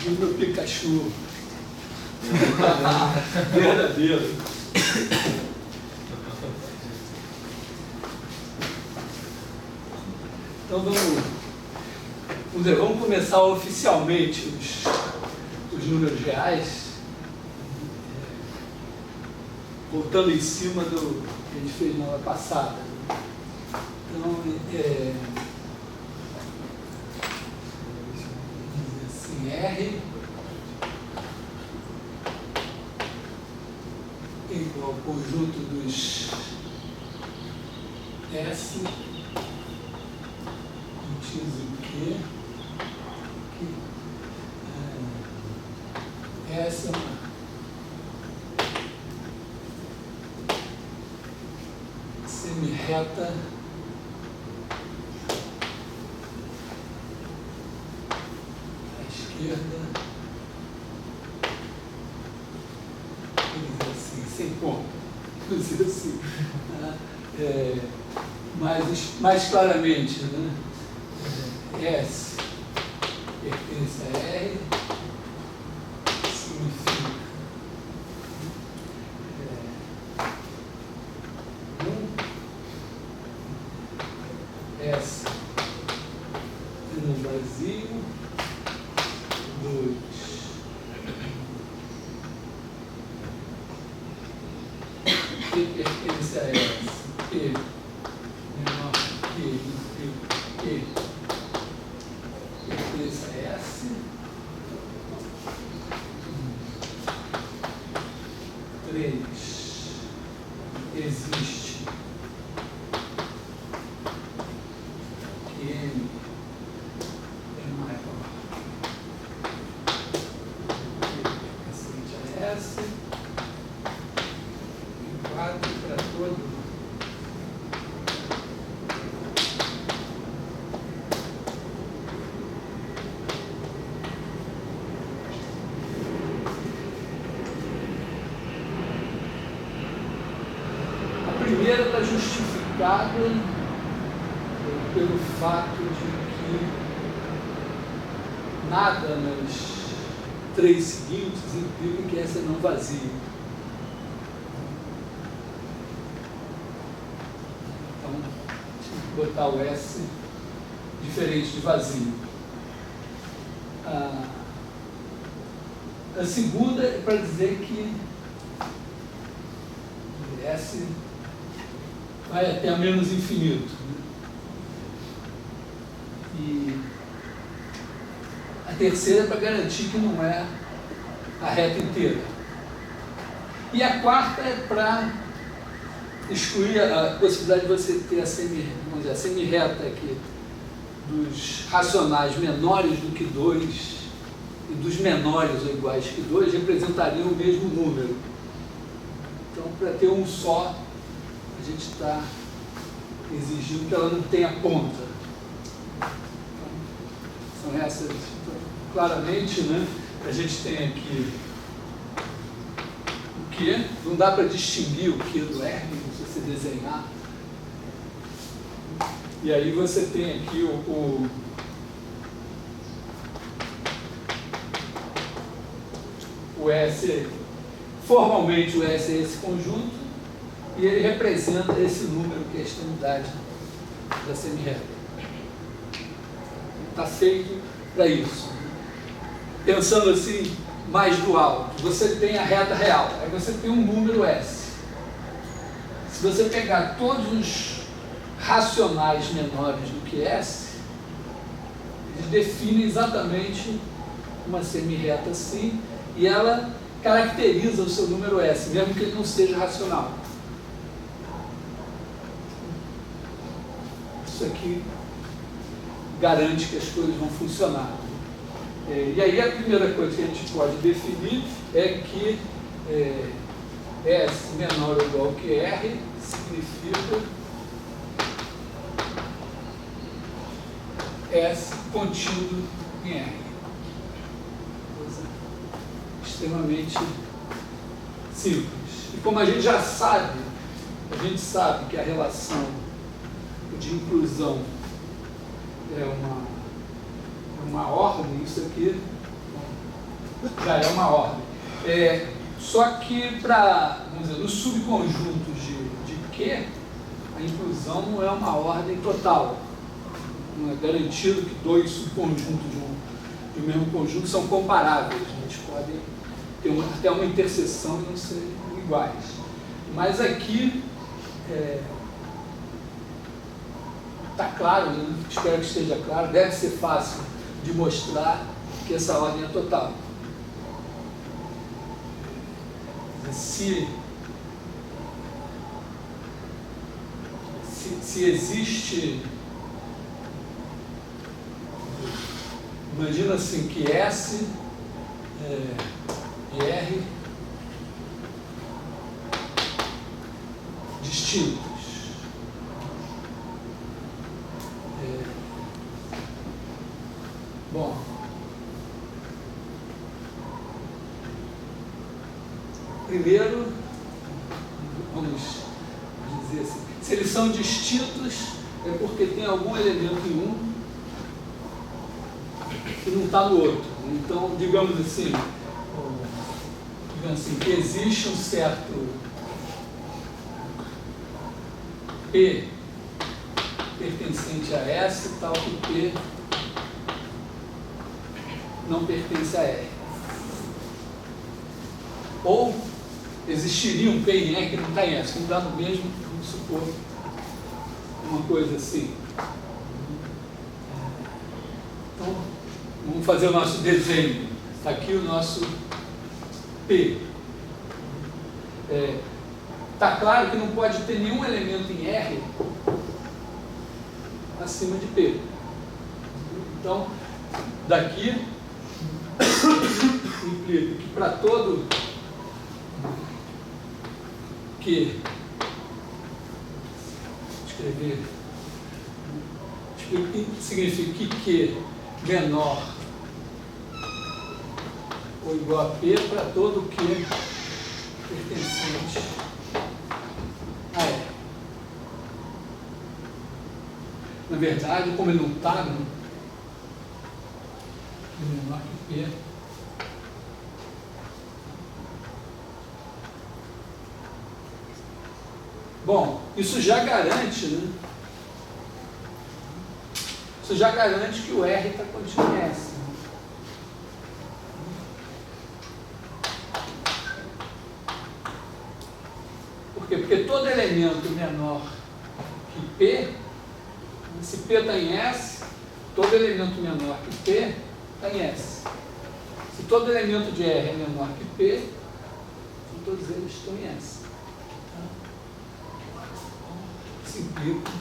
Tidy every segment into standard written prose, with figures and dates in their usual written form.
E o meu Pikachu verdadeiro. Então vamos começar oficialmente os números reais, voltando em cima do que a gente fez na aula passada. Então, assim, R igual ao conjunto dos S inciso Q, essa é uma semi-reta à esquerda, assim, sem ponto, inclusive assim, mais claramente, né? S pertence a R, significa S no vazio, 2 P pertence a S, P menor que P pertence a S, 3 existe que M é maior pertencente a S, e 4 para todo está justificado pelo fato de que nada nas 3 seguintes implica que essa é não vazia. Então, tinha que botar o S diferente de vazio. A segunda é para dizer que S vai até a menos infinito. E a terceira é para garantir que não é a reta inteira. E a quarta é para excluir a possibilidade de você ter a semi-reta aqui dos racionais menores do que 2 e dos menores ou iguais que 2 representariam o mesmo número. Então, para ter um só, a gente está exigindo que ela não tenha ponta. Então, são essas. Então, claramente, né, a gente tem aqui o Q, não dá para distinguir o Q do R, se você desenhar. E aí você tem aqui o S, formalmente o S é esse conjunto, e ele representa esse número que é a extremidade da semi-reta. Está feito para isso. Pensando assim, mais do alto, você tem a reta real, aí você tem um número S. Se você pegar todos os racionais menores do que S, eles definem exatamente uma semi-reta assim, e ela caracteriza o seu número S, mesmo que ele não seja racional. Isso aqui garante que as coisas vão funcionar. E aí a primeira coisa que a gente pode definir é que S menor ou igual que R significa S contido em R. Coisa extremamente simples. E como a gente já sabe, que a relação de inclusão é uma ordem, isso aqui já é uma ordem. Só que para, vamos dizer, nos subconjuntos de Q, a inclusão não é uma ordem total. Não é garantido que dois subconjuntos de um mesmo conjunto são comparáveis. A gente pode ter até uma interseção e não serem iguais. Mas aqui está claro, né? Espero que esteja claro, deve ser fácil de mostrar que essa ordem é total. Se existe, imagina assim que S e R distintos. Bom, primeiro, vamos dizer assim, se eles são distintos, é porque tem algum elemento em um que não está no outro. Então, digamos assim, que existe um certo P pertencente a S, tal que P não pertence a R. Ou existiria um P em R que não está em S, que não dá no mesmo, vamos supor, uma coisa assim. Então, vamos fazer o nosso desenho. Está aqui o nosso P. Está claro que não pode ter nenhum elemento em R acima de P. Então, daqui implica que para todo que escrever significa que Q menor ou igual a P para todo Q pertencente a R. Na verdade, como ele não está, né? Menor que P. Bom, isso já garante, né? Isso já garante que o R está contínuo em S. Por quê? Porque todo elemento menor que P, se P está em S, todo elemento menor que P está em S. Se todo elemento de R é menor que P, então todos eles estão em S. Isso implica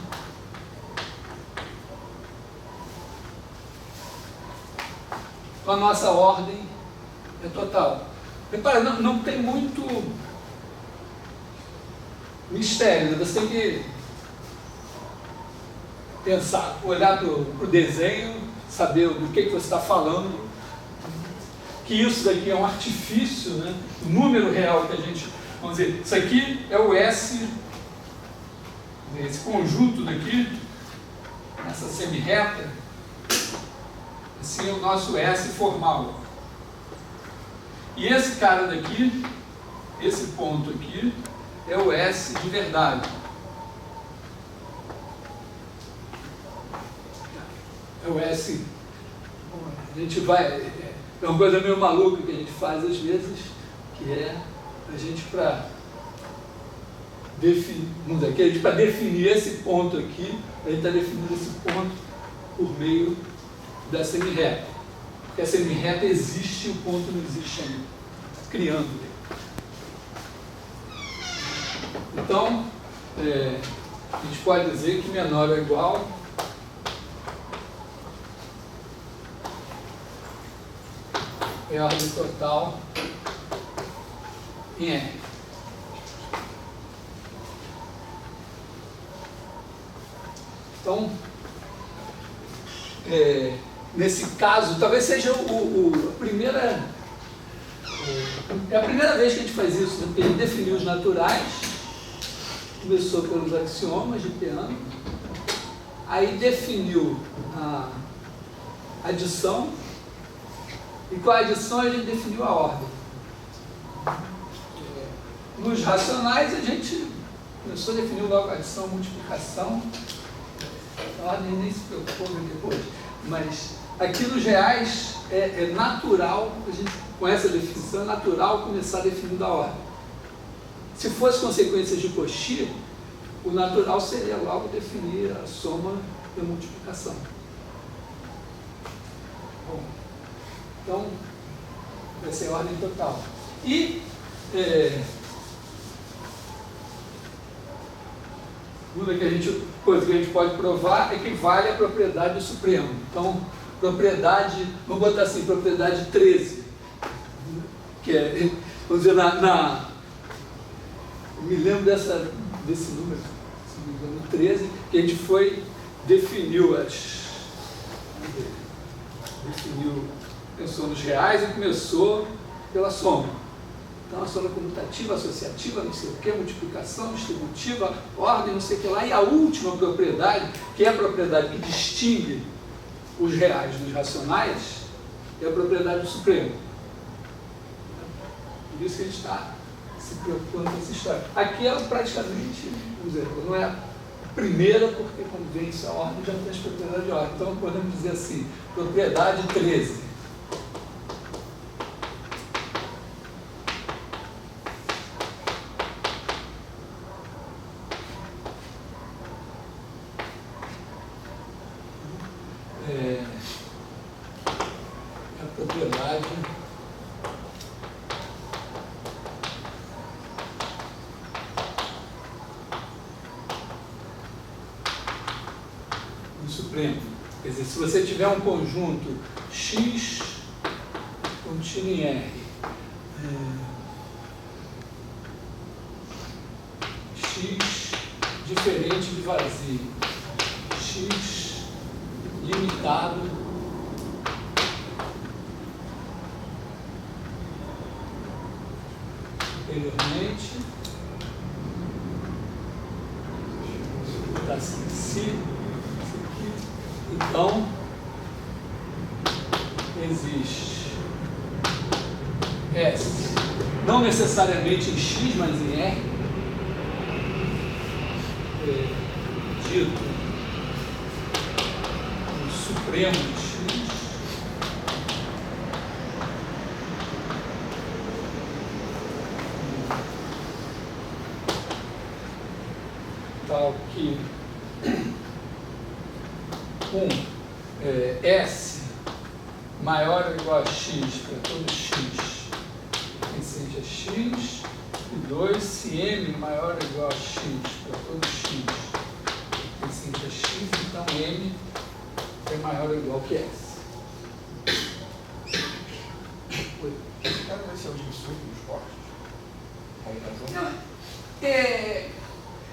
a nossa ordem é total. Repara, não tem muito mistério, né? Você tem que pensar, olhar para o desenho, saber do que você está falando, que isso daqui é um artifício, né? O número real que a gente, vamos dizer, isso aqui é o S, esse conjunto daqui, essa semirreta, assim é o nosso S formal. E esse cara daqui, esse ponto aqui, é o S de verdade. É o S. A gente vai. É uma coisa meio maluca que a gente faz às vezes, que é a gente para definir esse ponto aqui, a gente está definindo esse ponto por meio da semirreta. Porque a semirreta existe e o ponto não existe ainda. Criando. Então, a gente pode dizer que menor ou igual é a ordem total em R. Então, nesse caso, talvez seja a primeira vez que a gente faz isso, né? Porque ele definiu os naturais, começou pelos axiomas de Peano, aí definiu a adição, E com a adição a gente definiu a ordem. Nos racionais a gente começou a definir logo adição, multiplicação. A ordem nem se preocupou depois. Mas aqui nos reais é natural, a gente com essa definição, é natural começar definindo a ordem. Se fosse consequências de Cauchy, o natural seria logo definir a soma e a multiplicação. Bom, então, vai ser a ordem total. E segunda coisa que a gente pode provar é que vale a propriedade do Supremo. Então, propriedade, vamos botar assim, propriedade 13, que é, vamos dizer, eu me lembro desse número, se não me engano, 13, que a gente pensou nos reais e começou pela soma. Então, a soma comutativa, associativa, não sei o que, multiplicação, distributiva, ordem, não sei o que lá, e a última propriedade, que é a propriedade que distingue os reais dos racionais, é a propriedade do Supremo. Por isso que a gente está se preocupando com essa história. Aqui ela praticamente, vamos dizer, não é a primeira, porque quando vem isso a ordem já tem as propriedades de ordem. Então podemos dizer assim, propriedade 13. A propriedade do Supremo. Quer dizer, se você tiver um conjunto X contínuo em R, X diferente de vazio, X limitado anteriormente, assim, então existe S, não necessariamente em X, mas em R, dito o Supremo de X, tal que S maior ou igual a X para todo X pertencente a X, e 2, se M maior ou igual a X para todo X pertencente a X, então M é maior ou igual que S. Esse cara vai ser o substituto dos cortes?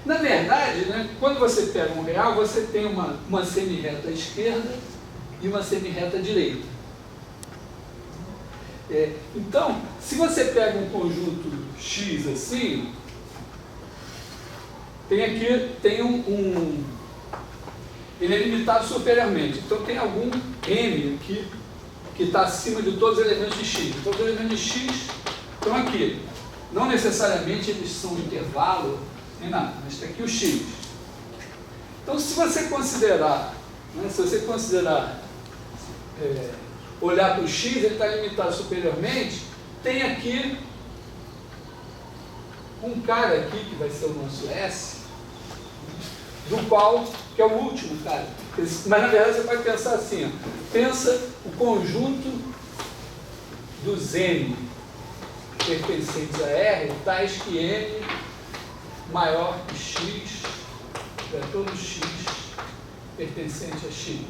Na verdade, né, quando você pega um real, você tem uma semi-reta à esquerda e uma semi-reta à direita. Então, se você pega um conjunto X assim, tem ele é limitado superiormente. Então tem algum M aqui que está acima de todos os elementos de X. Todos os elementos de X estão aqui. Não necessariamente eles são intervalo, nem nada, mas está aqui o X. Então, se você considerar, olhar para o X, ele está limitado superiormente, tem aqui um cara aqui, que vai ser o nosso S, do qual, que é o último cara. Mas, na verdade, você pode pensar assim, ó, pensa o conjunto dos M pertencentes a R, tais que M maior que X, para todo X pertencente a X.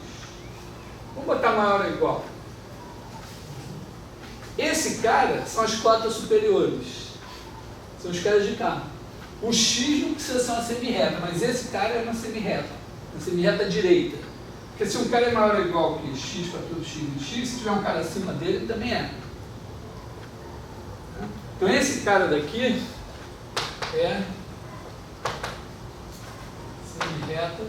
Vamos botar maior ou igual. Esse cara são as cotas superiores. São os caras de cá. O X não precisa ser uma semi-reta, mas esse cara é uma semi-reta direita. Porque se um cara é maior ou igual que X para todo X em X, se tiver um cara acima dele, ele também é. Então esse cara daqui é semi-reta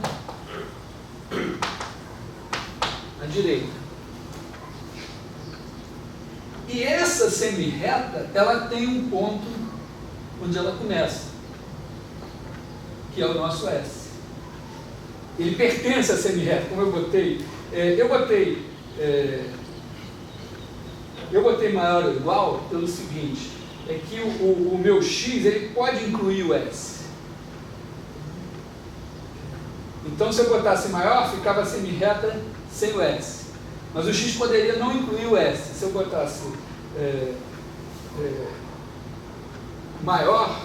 à direita. E essa semirreta, ela tem um ponto onde ela começa, que é o nosso S. Ele pertence à semirreta, como eu botei. Eu botei maior ou igual pelo seguinte, é que o meu x ele pode incluir o S. Então, se eu botasse maior, ficava a semirreta sem o S. Mas o x poderia não incluir o S. Se eu botasse maior,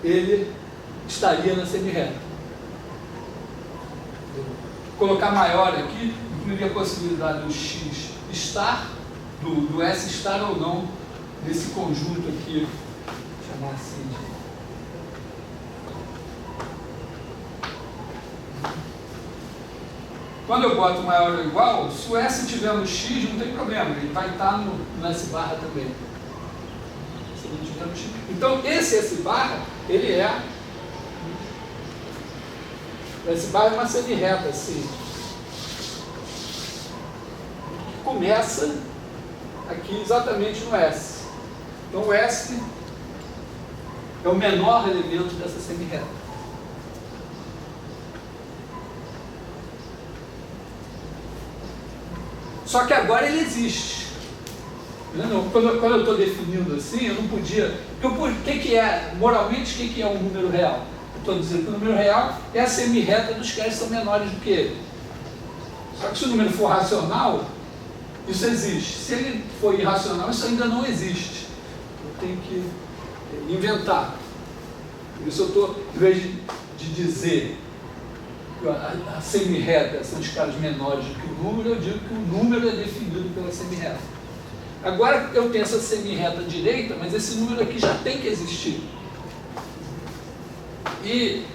ele estaria na semirreta. Colocar maior aqui incluiria a possibilidade do x estar, do S estar ou não nesse conjunto aqui, vou chamar assim de... Quando eu boto maior ou igual, se o S estiver no X, não tem problema, ele vai estar no S barra também. Se não tiver no X. Então, esse S barra, ele é... O S barra é uma semirreta, assim. Que começa aqui exatamente no S. Então, o S é o menor elemento dessa semirreta. Só que agora ele existe. Quando eu estou definindo assim, eu não podia... O que é, moralmente, o que é um número real? Eu estou dizendo que o número real é a semirreta dos que são menores do que ele. Só que se o número for racional, isso existe. Se ele for irracional, isso ainda não existe. Eu tenho que inventar. Por isso eu estou, em vez de dizer a semirreta são os caras menores do que o número, eu digo que o número é definido pela semirreta. Agora eu tenho essa semirreta direita, mas esse número aqui já tem que existir. E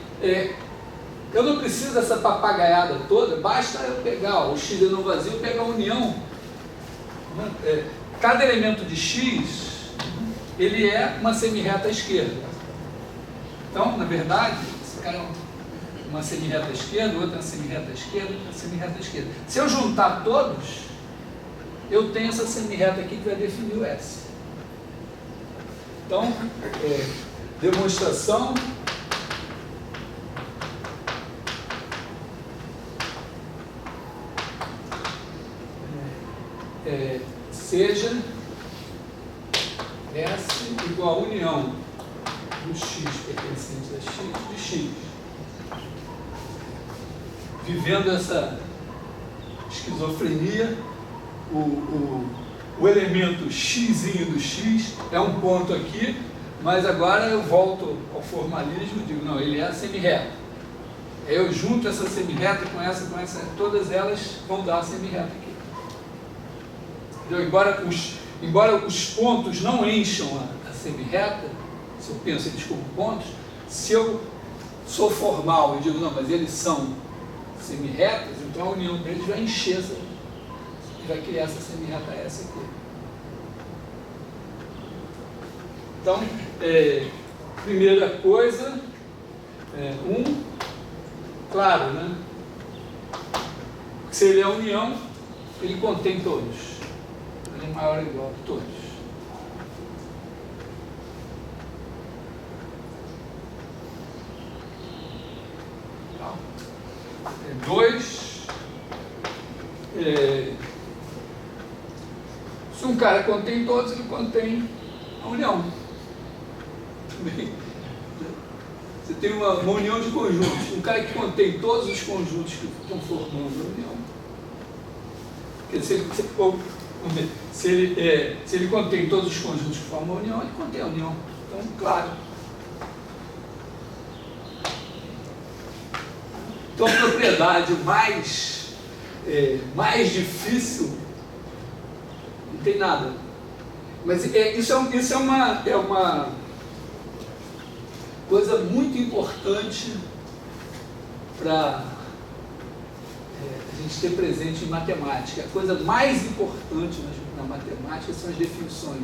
eu não preciso dessa papagaiada toda, basta eu pegar o x não vazio, pegar a união. Cada elemento de x, ele é uma semirreta à esquerda. Então, na verdade, esse cara é uma semirreta à esquerda, outra uma semirreta à esquerda, outra semirreta à esquerda. Se eu juntar todos, eu tenho essa semirreta aqui que vai definir o S. Então, demonstração. Seja S igual a união do x pertencente a x de x. Vivendo essa esquizofrenia, o elemento x do x é um ponto aqui, mas agora eu volto ao formalismo e digo, não, ele é a semirreta. Eu junto essa semirreta com essa, todas elas vão dar a semirreta aqui. Então, embora os pontos não encham a semirreta, se eu penso eles como pontos, se eu sou formal e digo, não, mas eles são semirretas, então a união deles vai encher, vai criar essa semirreta S aqui. Então, primeira coisa, claro, né? Se ele é a união, ele contém todos. Ele é maior ou igual a todos. Então, 2. Se um cara contém todos, ele contém a união. Também. Você tem uma união de conjuntos. Um cara que contém todos os conjuntos que estão formando a união. Porque se ele contém todos os conjuntos que formam a união, ele contém a união. Então, claro. Então, a propriedade mais difícil não tem nada. Mas isso é uma coisa muito importante para a gente ter presente em matemática. A coisa mais importante na matemática são as definições.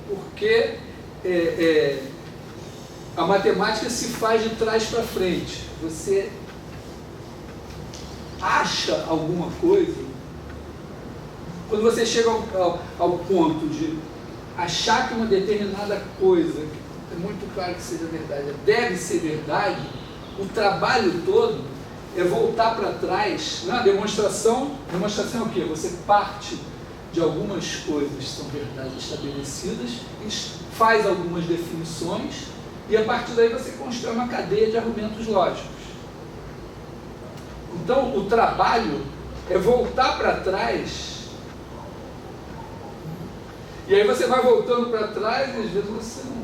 Porque a matemática se faz de trás para frente. Você acha alguma coisa quando você chega ao ponto de achar que uma determinada coisa, é muito claro que seja verdade, deve ser verdade, o trabalho todo é voltar para trás. Na demonstração é o quê? Você parte de algumas coisas que são verdades estabelecidas, faz algumas definições e a partir daí você constrói uma cadeia de argumentos lógicos. Então o trabalho é voltar para trás. E aí você vai voltando para trás e às vezes você não.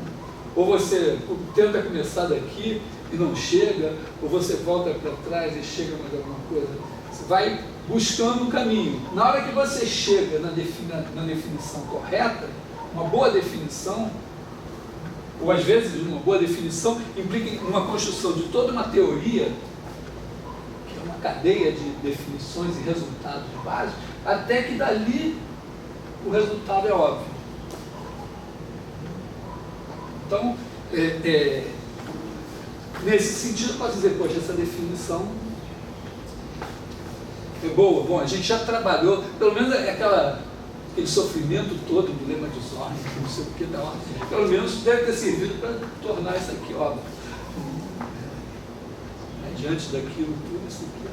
Ou você tenta começar daqui e não chega, ou você volta para trás e chega mais alguma coisa. Você vai buscando um caminho. Na hora que você chega na definição correta, uma boa definição, ou às vezes uma boa definição implica uma construção de toda uma teoria, que é uma cadeia de definições e resultados básicos, até que dali o resultado é óbvio. Então, nesse sentido, eu posso dizer, poxa, essa definição é boa. Bom, a gente já trabalhou, pelo menos aquele sofrimento todo do lema de Zorn, não sei o que da ordem, pelo menos deve ter servido para tornar isso aqui óbvio. Diante daquilo tudo, isso aqui.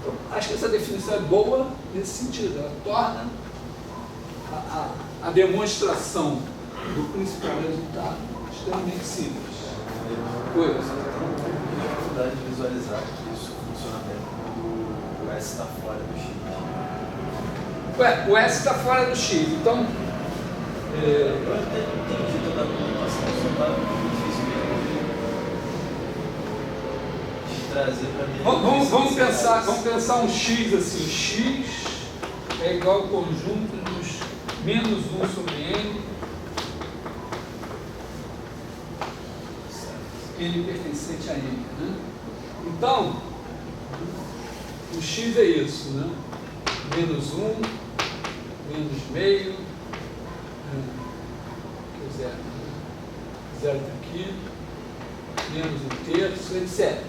Então, acho que essa definição é boa nesse sentido, ela torna a demonstração do principal resultado extremamente simples. Coisa. Tem dificuldade de visualizar que isso funciona bem quando o S está fora do X. O S está fora do X, então. Eu até entendi toda a comunicação, só está difícil de trazer para mim. Vamos pensar um X assim. X é igual ao conjunto dos menos 1 sobre N. N pertencente a N, né? Então, o X é isso, né? Menos 1, menos meio, que é zero, né? Zero está aqui, menos 1/3, etc.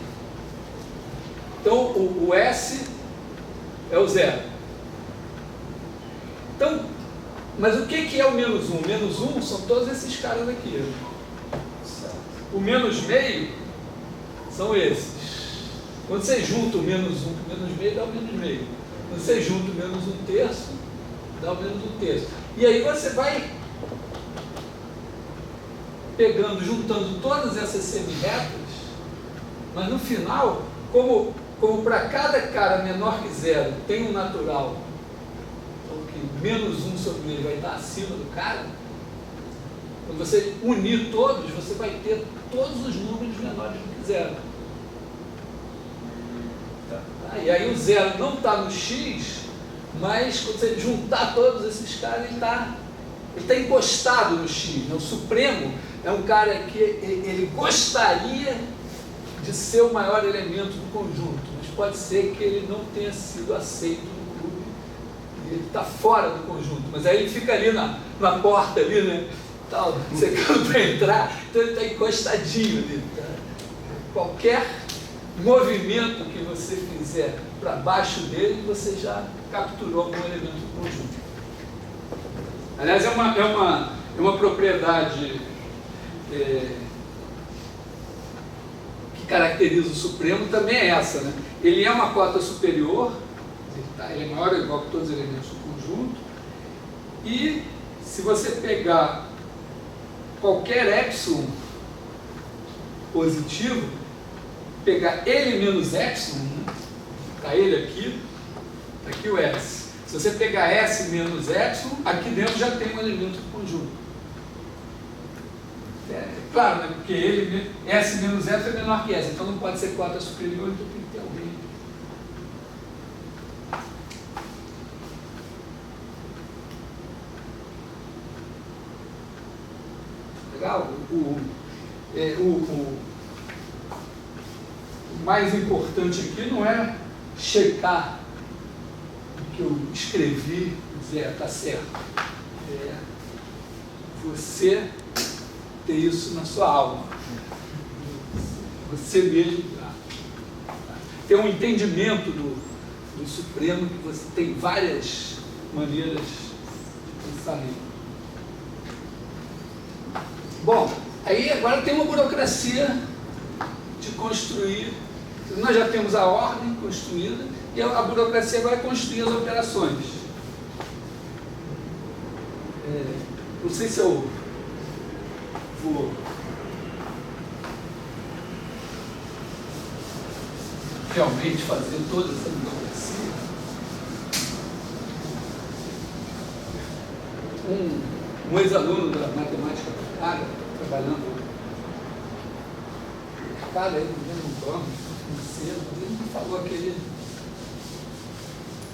Então, o S é o zero. Então, mas o que é o menos 1? O menos 1 são todos esses caras aqui. O menos meio são esses. Quando você junta o menos 1 com o menos meio, dá o menos meio. Quando você junta o menos 1/3, dá o menos 1/3. E aí você vai pegando, juntando todas essas semi-retas, mas no final, como para cada cara menor que zero tem um natural, então que menos 1 sobre ele vai estar acima do cara, quando você unir todos, você vai ter todos os números menores do que zero. E aí o zero não está no X, mas quando você juntar todos esses caras, ele está encostado no X. O Supremo é um cara que ele gostaria de ser o maior elemento do conjunto, mas pode ser que ele não tenha sido aceito no clube, ele está fora do conjunto, mas aí ele fica ali na porta, ali, né? Tal, secando para entrar, então ele está encostadinho ali. Tá? Qualquer movimento que você fizer para baixo dele, você já capturou algum elemento do conjunto. Aliás, é uma propriedade que caracteriza o Supremo, também é essa, né? Ele é uma cota superior, ele é maior ou igual que todos os elementos do conjunto, e se você pegar qualquer epsilon positivo, pegar ele menos epsilon, né? Está ele aqui, está aqui o S. Se você pegar S menos epsilon, aqui dentro já tem um elemento do conjunto. Claro, né? Porque S menos epsilon é menor que S, então não pode ser cota superior, então tem que ter alguém. Legal? O mais importante aqui não é checar o que eu escrevi e dizer, está certo. É você ter isso na sua alma. Você mesmo ter um entendimento do Supremo, que você tem várias maneiras de pensar nele. Bom, aí agora tem uma burocracia de construir. Nós já temos a ordem construída e a burocracia vai construir as operações. Não sei se eu vou realmente fazer toda essa burocracia. Um ex-aluno da matemática aplicada, trabalhando aí no mesmo banco, ele me falou que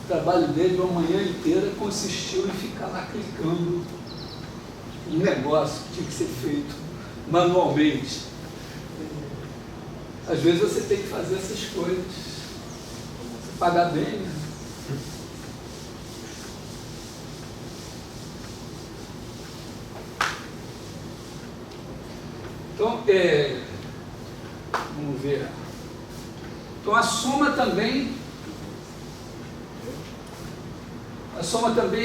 o trabalho dele uma manhã inteira consistiu em ficar lá clicando um negócio que tinha que ser feito manualmente. Às vezes você tem que fazer essas coisas, você pagar bem, né? Então, vamos ver. Então, a soma também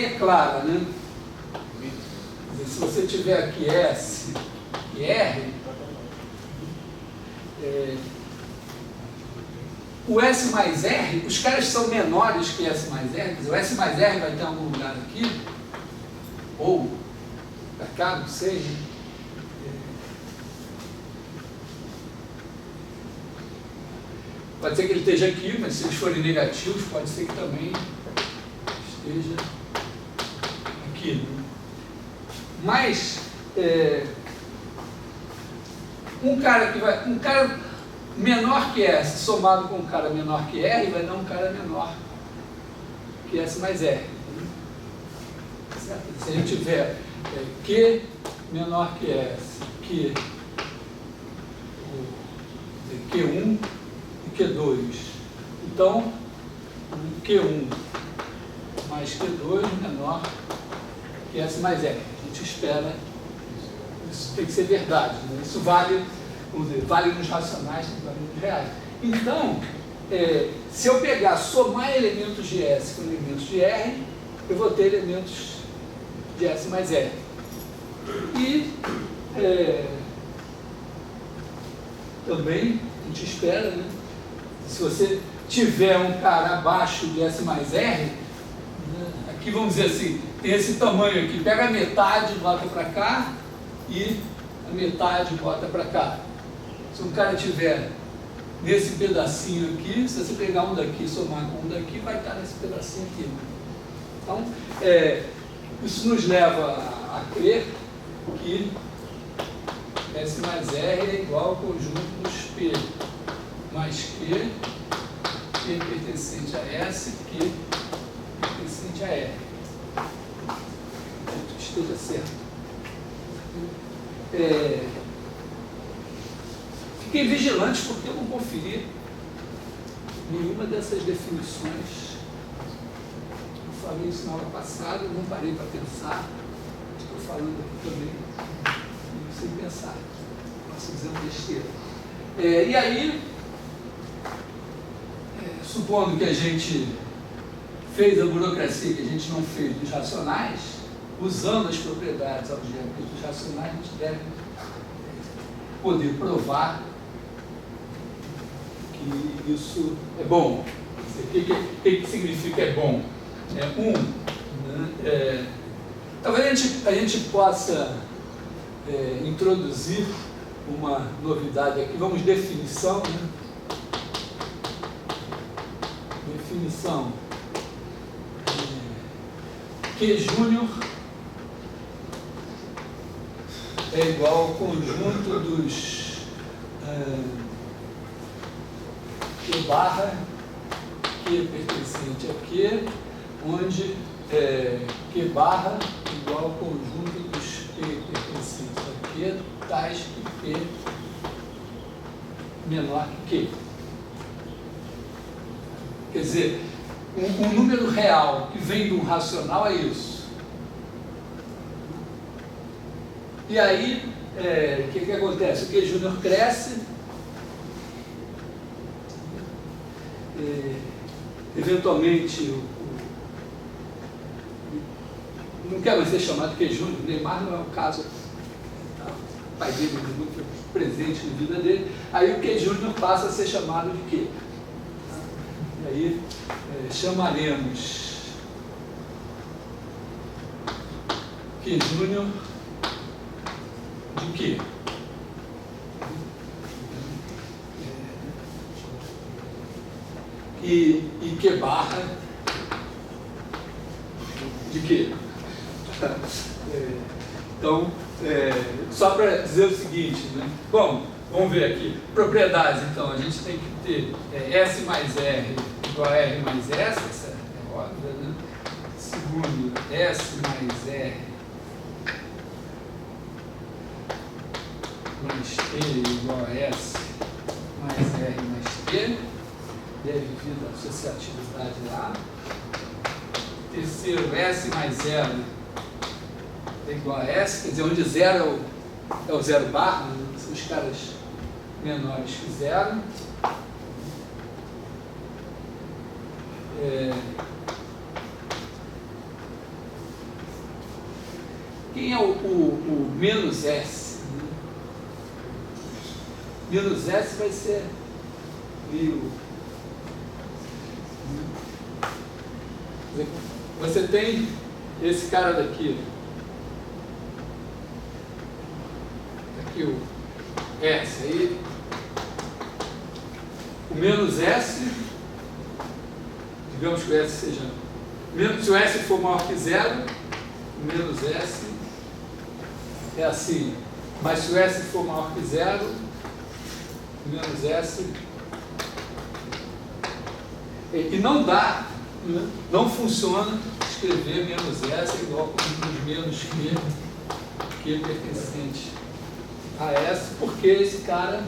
é clara, né? Se você tiver aqui S e R, o S mais R, os caras são menores que S mais R, quer dizer, o S mais R vai ter algum lugar aqui, ou para cá, não sei, né? Pode ser que ele esteja aqui, mas se eles forem negativos, pode ser que também esteja aqui. Né? Mas um cara menor que S somado com um cara menor que R vai dar um cara menor que S mais R. Certo? Se a gente tiver Q menor que S, Q1 e Q2, então Q1 mais Q2 menor que S mais R. A gente espera, isso tem que ser verdade, né? Isso vale, vamos dizer, vale nos racionais, vale nos reais. Então, se eu pegar, somar elementos de S com elementos de R, eu vou ter elementos de S mais R. E também, a gente espera, né? Se você tiver um cara abaixo de S mais R, né? Aqui vamos dizer assim, tem esse tamanho aqui, pega a metade e bota para cá, e a metade bota para cá. Se um cara tiver nesse pedacinho aqui, se você pegar um daqui e somar com um daqui, vai estar nesse pedacinho aqui. Então, isso nos leva a crer que S mais R é igual ao conjunto dos P mais Q, Q pertencente a S, Q pertencente a R. Que esteja certo. Fiquem vigilantes porque eu não conferi nenhuma dessas definições. Eu falei isso na aula passada, não parei para pensar. Estou falando aqui também sem pensar. Posso dizer uma besteira. E aí, supondo que a gente fez a burocracia que a gente não fez dos racionais, usando as propriedades algébricas dos racionais, a gente deve poder provar que isso é bom. O que significa é bom? Talvez a gente possa introduzir uma novidade aqui. Vamos definição, né? Definição. Q júnior é igual ao conjunto dos Q barra, Q pertencente a Q, onde Q barra é igual ao conjunto dos P pertencentes a Q, tais que P menor que Q. Quer dizer, um número real que vem de um racional é isso. E aí, o que acontece? O Q júnior cresce, eventualmente, não quer mais ser chamado Q Júnior, Neymar não é o caso, o pai dele é muito presente na vida dele, aí o Q Júnior passa a ser chamado de quê? E aí chamaremos Q Júnior de quê? E Q barra de quê? Então, só para dizer o seguinte, né? Bom, vamos ver aqui. Propriedades, então, a gente tem que ter S mais R igual a R mais S, essa é óbvia, né? Segundo, S mais R mais T igual a S mais R mais T, deve vir da associatividade lá. Terceiro, S mais 0 é igual a S, quer dizer, onde 0 é o zero barra, né? São os caras menores que 0. Quem é o menos S? Menos S vai ser meio. Você tem esse cara daqui. Aqui o S aí. O menos S, digamos que o S seja. Se o S for maior que 0, o menos S é assim. Mas se o S for maior que 0, o menos S. E não dá, não funciona escrever menos S igual a um menos que pertencente a S, porque esse cara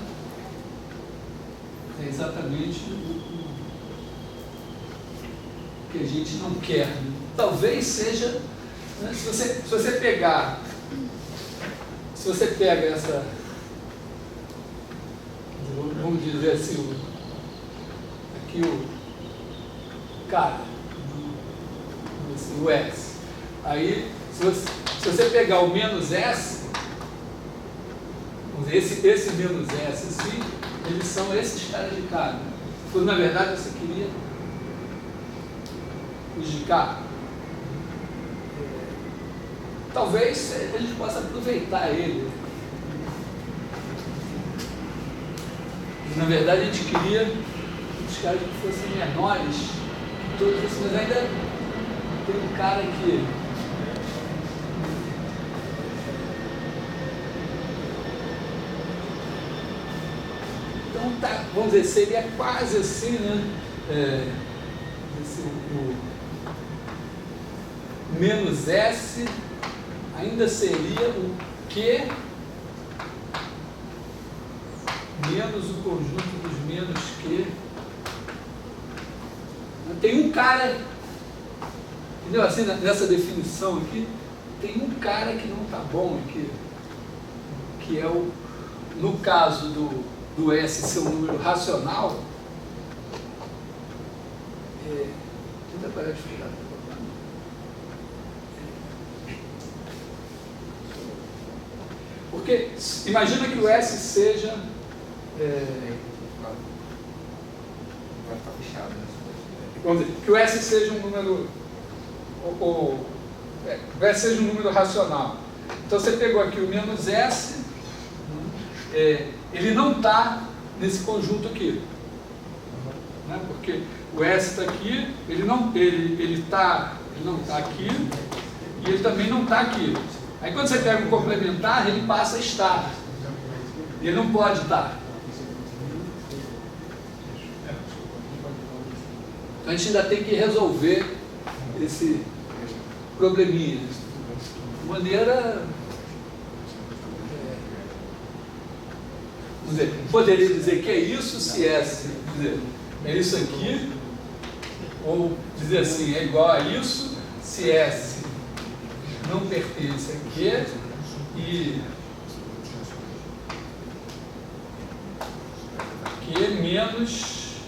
é exatamente o que a gente não quer. Talvez seja, né, se você pega essa, vamos dizer assim, aqui o cara, assim, o S. Aí, se você pegar o menos S, esse menos S, assim, eles são esses caras de cá. Né? Quando na verdade você queria os de cá. Talvez eles possam aproveitar ele. Na verdade a gente queria os caras que fossem menores que todos esses, mas ainda tem um cara que então tá, vamos dizer, seria quase assim, né? O menos S ainda seria o Q menos o conjunto dos menos Q. Tem um cara, entendeu? Assim, nessa definição aqui, tem um cara que não está bom aqui, que é o, no caso do S ser um número racional, tenta parar de ficar. Porque imagina que o S seja vai ficar fechado. Vamos dizer, que o S seja um número o S seja um número racional. Então você pegou aqui o menos S, ele não está nesse conjunto aqui, né? Porque o S está aqui, ele não está aqui e ele também não está aqui. Aí quando você pega um complementar, ele passa a estar. E ele não pode estar. Então a gente ainda tem que resolver esse probleminha. De maneira... vamos dizer, poderia dizer que é isso se S, dizer, é isso aqui, ou dizer assim, é igual a isso se S não pertence aqui e Q menos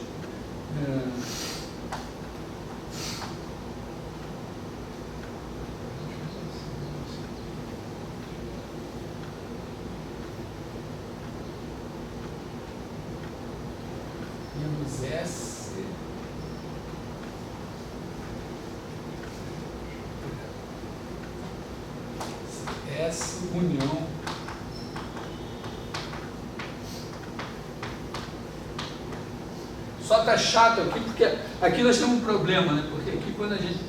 S união só tá chato aqui, porque aqui nós temos um problema, né? Porque aqui quando a gente...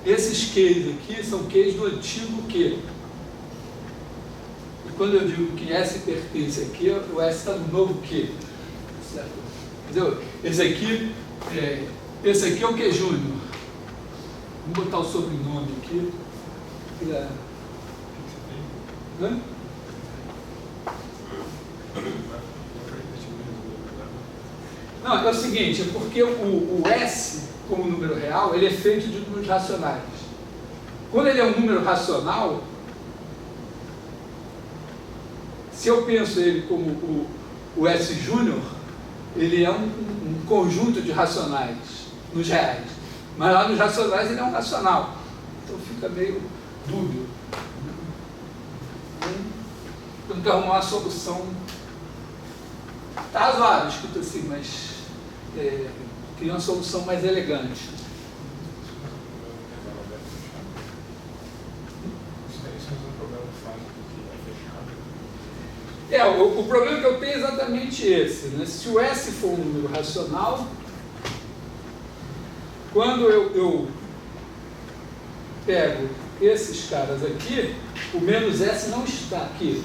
Esses Qs aqui são Qs do antigo Q. E quando eu digo que S pertence aqui, o S está no novo Q. Certo? Entendeu? Esse aqui é o Q Júnior. Vamos botar o sobrenome aqui. Hã? Não, é o seguinte, é porque o S, como número real, ele é feito de números racionais. Quando ele é um número racional, se eu penso ele como o S júnior, ele é um conjunto de racionais nos reais. Mas lá nos racionais ele é um racional. Então fica meio dúbio. Então, que arrumar uma solução. Está razoável, escrito assim, mas cria uma solução mais elegante. O problema que eu tenho é exatamente esse, né? Se o S for um número racional, quando eu pego esses caras aqui, o menos S não está aqui.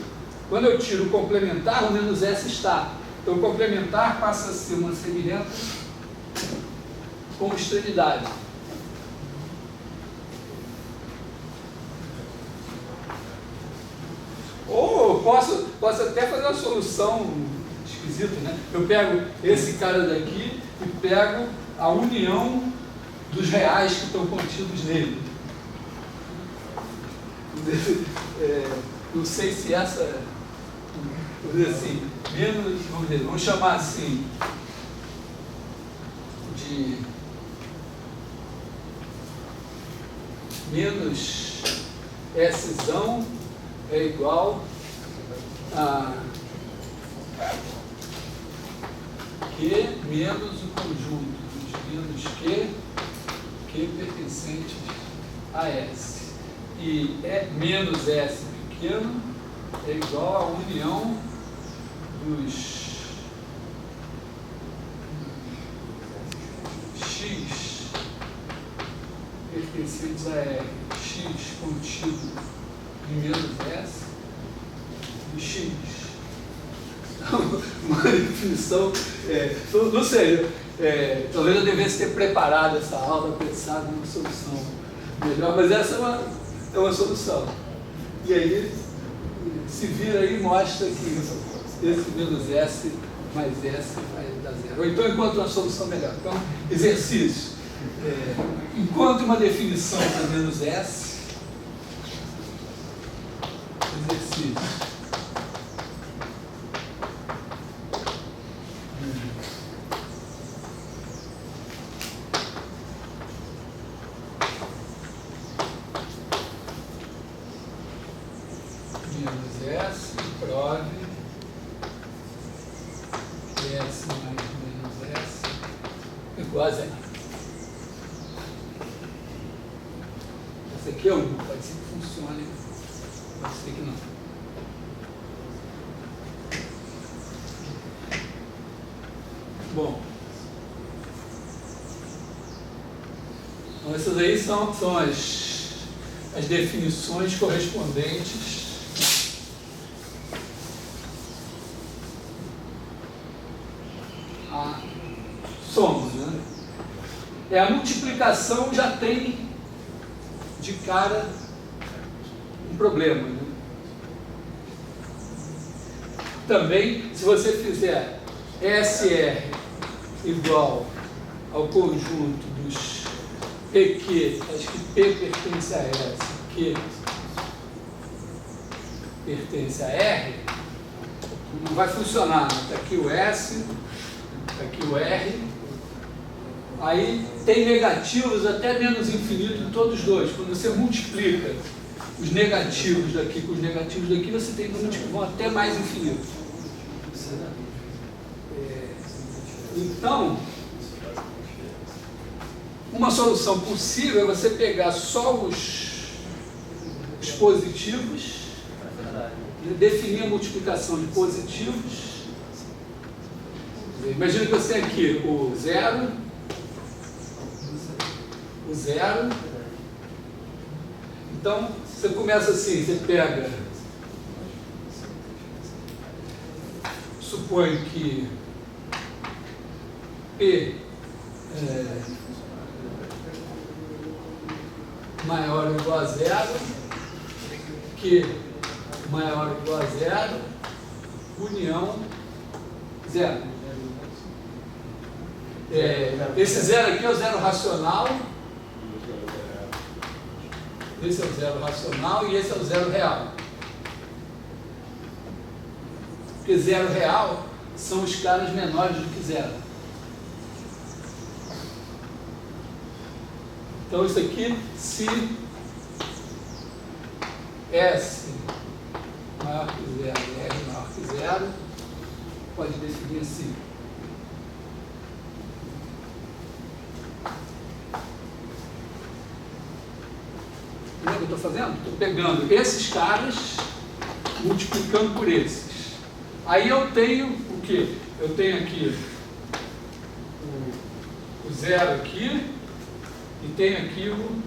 Quando eu tiro o complementar, o menos S está. Então, o complementar passa a ser uma semelhança com extremidade. Ou eu posso até fazer uma solução esquisita, né? Eu pego esse cara daqui e pego a união dos reais que estão contidos nele. Não sei se essa... Vamos dizer assim, vamos chamar assim de menos Szão é igual a Q menos o conjunto dos menos Q pertencentes a S. E menos S pequeno é igual à união dos X pertencentes a R, X contido em menos S e X. Então, uma definição, não sei, talvez eu devesse ter preparado essa aula, pensado numa solução melhor, mas essa é uma solução. E aí, se vira aí e mostra que esse menos S mais S vai dar zero. Ou então encontra uma solução melhor. Então, exercício. Encontre uma definição para menos S. Exercício. Esse aqui é 1, pode ser que funcione, pode ser que não. Bom, então essas aí são as definições correspondentes a somas, né? A multiplicação já tem de cara um problema, né? Também, se você fizer SR igual ao conjunto dos PQ, acho que P pertence a S, Q pertence a R, não vai funcionar. Está aqui o S, está aqui o R. Aí tem negativos até menos infinito em todos os dois. Quando você multiplica os negativos daqui com os negativos daqui, você tem números que vão até mais infinito. Então, uma solução possível é você pegar só os positivos definir a multiplicação de positivos. Imagina que você tem aqui o zero, então você começa assim, você pega, supõe que P maior ou igual a zero, Q maior ou igual a zero, união zero. Esse zero aqui é o zero racional, esse é o zero racional e esse é o zero real. Porque zero real são os caras menores do que zero. Então isso aqui, se S maior que zero e R maior que zero, pode definir assim. O que eu estou fazendo? Estou pegando esses caras, multiplicando por esses. Aí eu tenho o quê? Eu tenho aqui o zero aqui, e tenho aqui o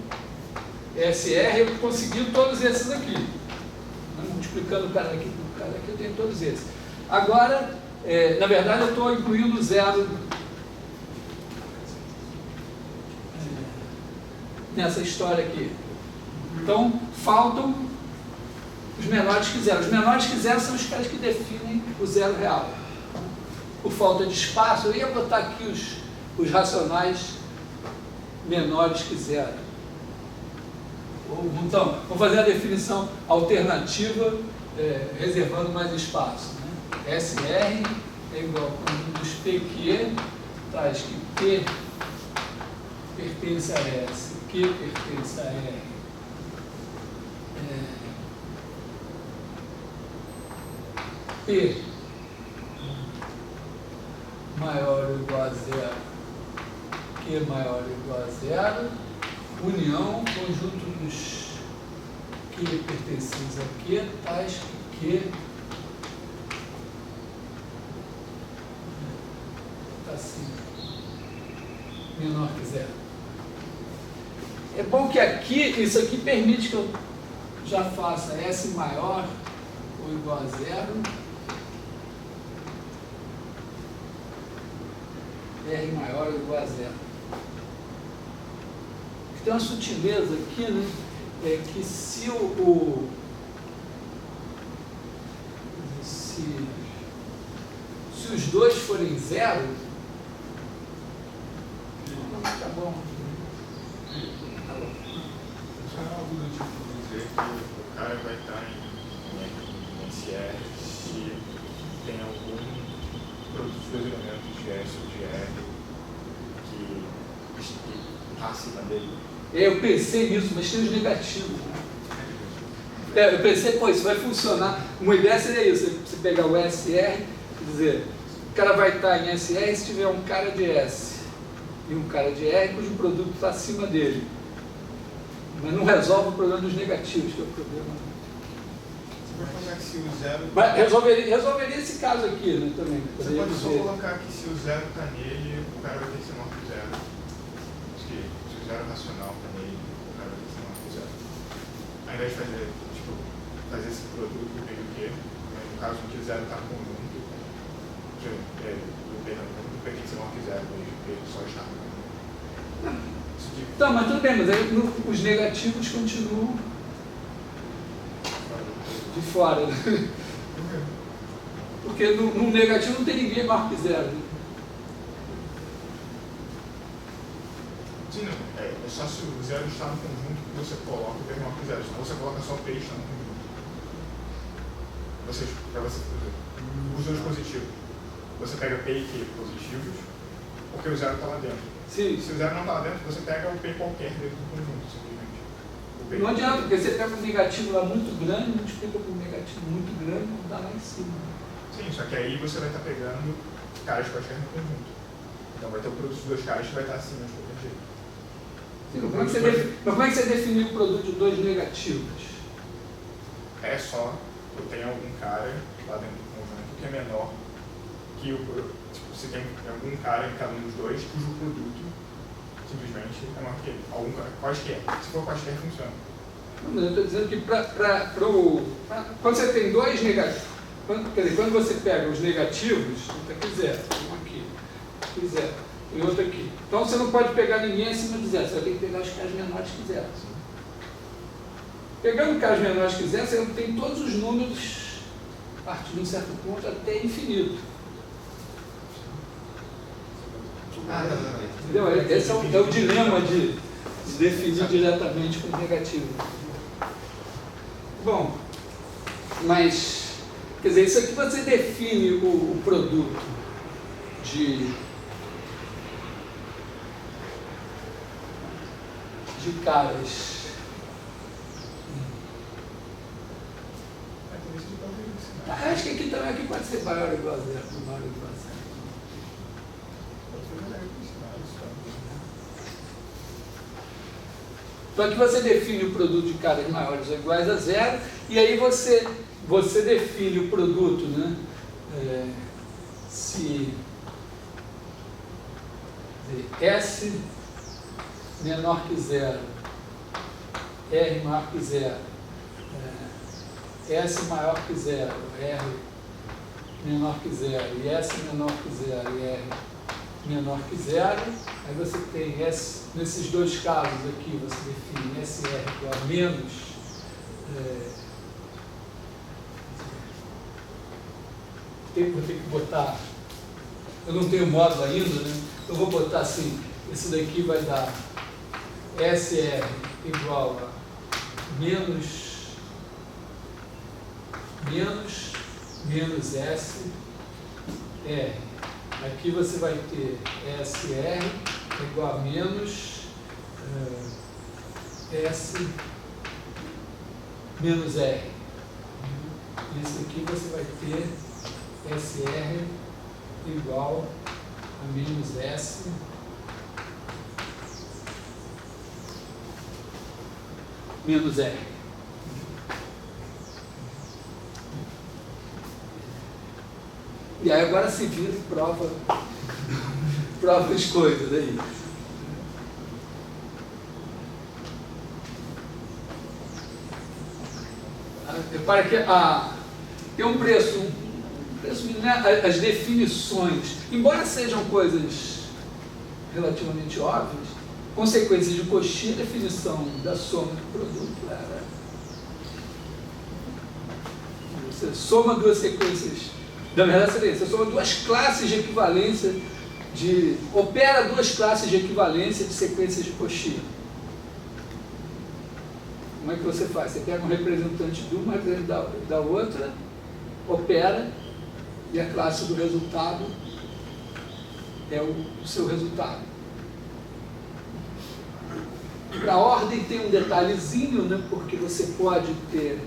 SR, eu consegui todos esses aqui. Multiplicando o cara aqui por cara aqui, eu tenho todos esses. Agora, na verdade, eu estou incluindo o zero nessa história aqui. Então, faltam os menores que zero. Os menores que zero são os caras que definem o zero real. Por falta de espaço, eu ia botar aqui os racionais menores que zero. Então, vamos fazer a definição alternativa, reservando mais espaço. Né? SR é igual ao conjunto dos PQ, traz que P pertence a S, Q pertence a R. P maior ou igual a zero, Q maior ou igual a zero, união, conjunto dos Q pertencentes a Q, tais que Q está assim, menor que zero. É bom que aqui, isso aqui permite que eu já faça S maior ou igual a zero, R maior ou igual a zero. Tem uma sutileza aqui, né? É que se se os dois forem zero, tá bom. Só é algo do tipo dizer que o cara vai estar em SR se tem algum dos dois elementos de S ou de R que está acima dele. Eu pensei nisso, mas tem os negativos. Né? Eu pensei, pô, isso vai funcionar. Uma ideia seria isso, você pegar o SR e dizer, o cara vai estar em SR se tiver um cara de S e um cara de R cujo produto está acima dele. Mas não resolve o problema dos negativos, que é o problema. Você pode colocar que se o zero... Mas resolveria esse caso aqui, né, também. Você pode só colocar que se o zero está nele, o cara vai ter que ser maior que zero. Se o zero racional está nele, o cara vai ter que ser maior que zero. Ao invés de fazer esse produto meio que, no caso em que o zero está no conjunto, o P tem que ser maior que zero, ele só está no conjunto. Tá, mas tudo bem, mas aí os negativos continuam de fora. Né? Porque no negativo não tem ninguém maior que zero. Né? Sim, não. É só se o zero está no conjunto que você coloca o P maior que zero, senão você coloca só o P está no conjunto. Para você fazer os dois positivos. Você pega P e Q positivos, porque o zero está lá dentro. Sim. Se o zero não está lá dentro, você pega o P qualquer dentro do conjunto, simplesmente. Não adianta, porque você pega um negativo lá muito grande, multiplica por um negativo muito grande, não dá lá em cima. Sim, só que aí você vai estar pegando caras quaisquer no conjunto. Então vai ter o produto dos dois caras que vai estar acima de qualquer jeito. Sim, mas como é que você definiu o produto de dois negativos? É só Tipo, tem algum cara lá dentro do conjunto que é menor que o... Tipo, se tem algum cara em cada um dos dois cujo produto simplesmente é maior que ele. Quaisquer. Se for quaisquer, funciona. Não, eu estou dizendo que quando você tem dois negativos, quando você pega os negativos, aqui zero, um aqui zero, e outro aqui. Então você não pode pegar ninguém acima de zero, você vai ter que pegar os caras menores que zero. Pegando casos menores que zero, você tem todos os números a partir de um certo ponto até infinito. Entendeu? Esse é o dilema de definir diretamente com o negativo. Bom, mas, quer dizer, isso aqui você define o produto de caras. Acho que aqui também pode ser maior ou igual a zero, maior ou igual a zero. Então aqui você define o produto de caras maiores ou iguais a zero, e aí você define o produto, né? Se S menor que zero, R maior que zero, S maior que zero, R menor que zero, e S menor que zero, e R menor que zero, aí você tem S, nesses dois casos aqui, você define SR igual a menos, vou ter que botar, eu não tenho módulo ainda, né? Eu vou botar assim, esse daqui vai dar SR igual a menos S, R. Aqui você vai ter SR igual a menos S menos R. Isso aqui você vai ter SR igual a menos S menos R. E aí agora se vira e prova as coisas aí. Repara que tem um preço, né, as definições, embora sejam coisas relativamente óbvias, consequências de Cauchy, a definição da soma do produto era você soma duas sequências. Na verdade, você soma duas classes de equivalência, opera duas classes de equivalência de sequências de Cauchy. Como é que você faz? Você pega um representante de uma, um representante da outra, opera, e a classe do resultado é o seu resultado. Para a ordem tem um detalhezinho, né, porque você pode ter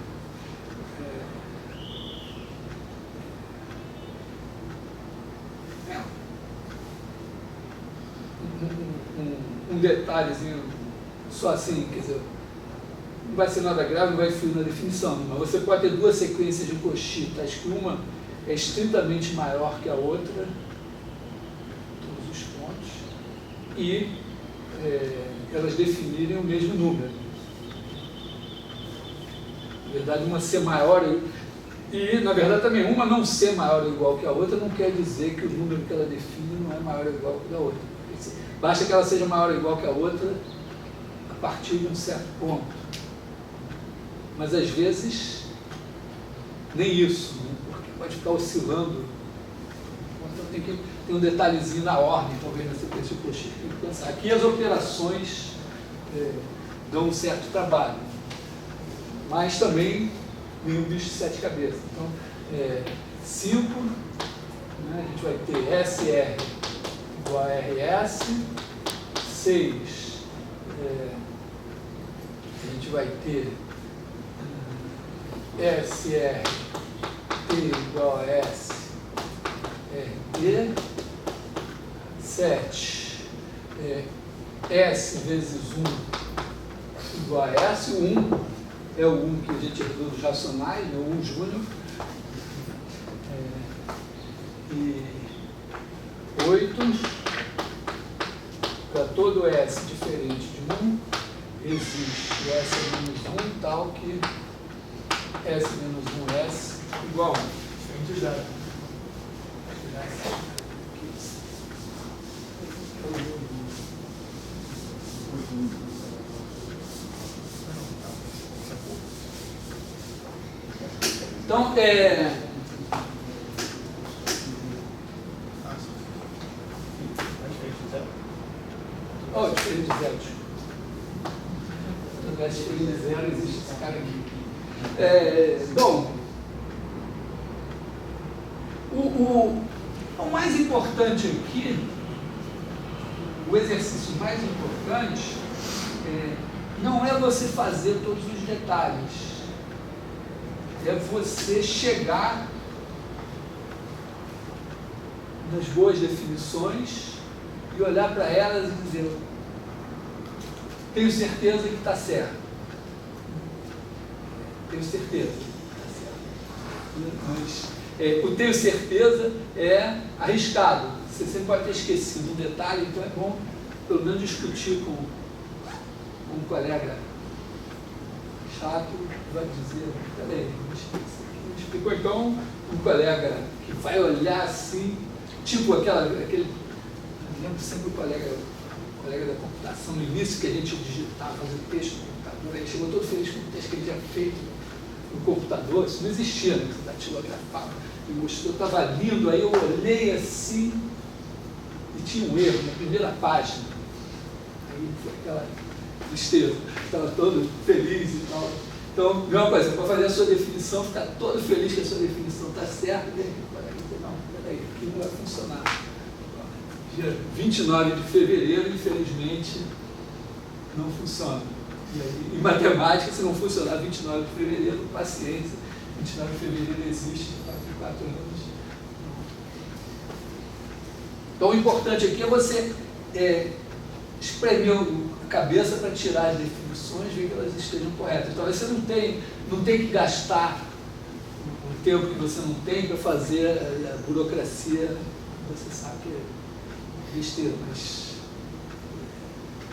um detalhezinho só assim, quer dizer, não vai ser nada grave, não vai influir na definição, mas você pode ter duas sequências de Cauchy, tais que uma é estritamente maior que a outra, todos os pontos, e elas definirem o mesmo número. Na verdade, uma ser maior e, na verdade, também uma não ser maior ou igual que a outra não quer dizer que o número que ela define não é maior ou igual que o da outra. Basta que ela seja maior ou igual que a outra a partir de um certo ponto. Mas, às vezes, nem isso, né? Porque pode ficar oscilando. Então, tem um detalhezinho na ordem, talvez, na sequência de Cauchy, tem que pensar. Aqui as operações dão um certo trabalho, mas também nenhum bicho de sete cabeças. Então, 5, né, a gente vai ter SR igual a RS, 6, a gente vai ter SR igual a S, RD, 7, S vezes 1 igual a S, 1, é o 1 que a gente herdou dos racionais, né, o 1 júnior. E 8, para todo S diferente de 1, existe S menos 1 tal que S menos 1S igual a 1. Diferente de zero. Então, oh, diferente de zero. Todo S diferente de zero existe esse cara aqui. Bom, o mais importante aqui, o exercício mais importante, não é você fazer todos os detalhes, é você chegar nas boas definições e olhar para elas e dizer: tenho certeza que está certo. Tenho certeza que está certo. Mas o tenho certeza é arriscado. Você sempre pode ter esquecido um detalhe, então é bom pelo menos discutir com um colega chato que vai dizer: peraí, me explicou. Então, um colega que vai olhar assim, tipo aquele. Eu lembro sempre o colega da computação, no início que a gente digitava, fazia texto no computador, aí chegou todo feliz com o texto que ele tinha feito no computador. Isso não existia, né? Você datilografava e mostrou, estava lindo, aí eu olhei assim e tinha um erro na primeira página. Aí foi aquela tristeza, estava todo feliz e tal. Então, mesma coisa, para fazer a sua definição, ficar todo feliz que a sua definição está certa, e aí, não, peraí, aqui não vai funcionar. Dia 29 de fevereiro, infelizmente, não funciona. E aí, em matemática, se não funcionar 29 de fevereiro, paciência, 29 de fevereiro existe de 4 em 4 anos. Então, o importante aqui é você espremer a cabeça para tirar as definições, ver que elas estejam corretas. Talvez você não tem que gastar o tempo que você não tem para fazer a burocracia, você sabe que é besteira, mas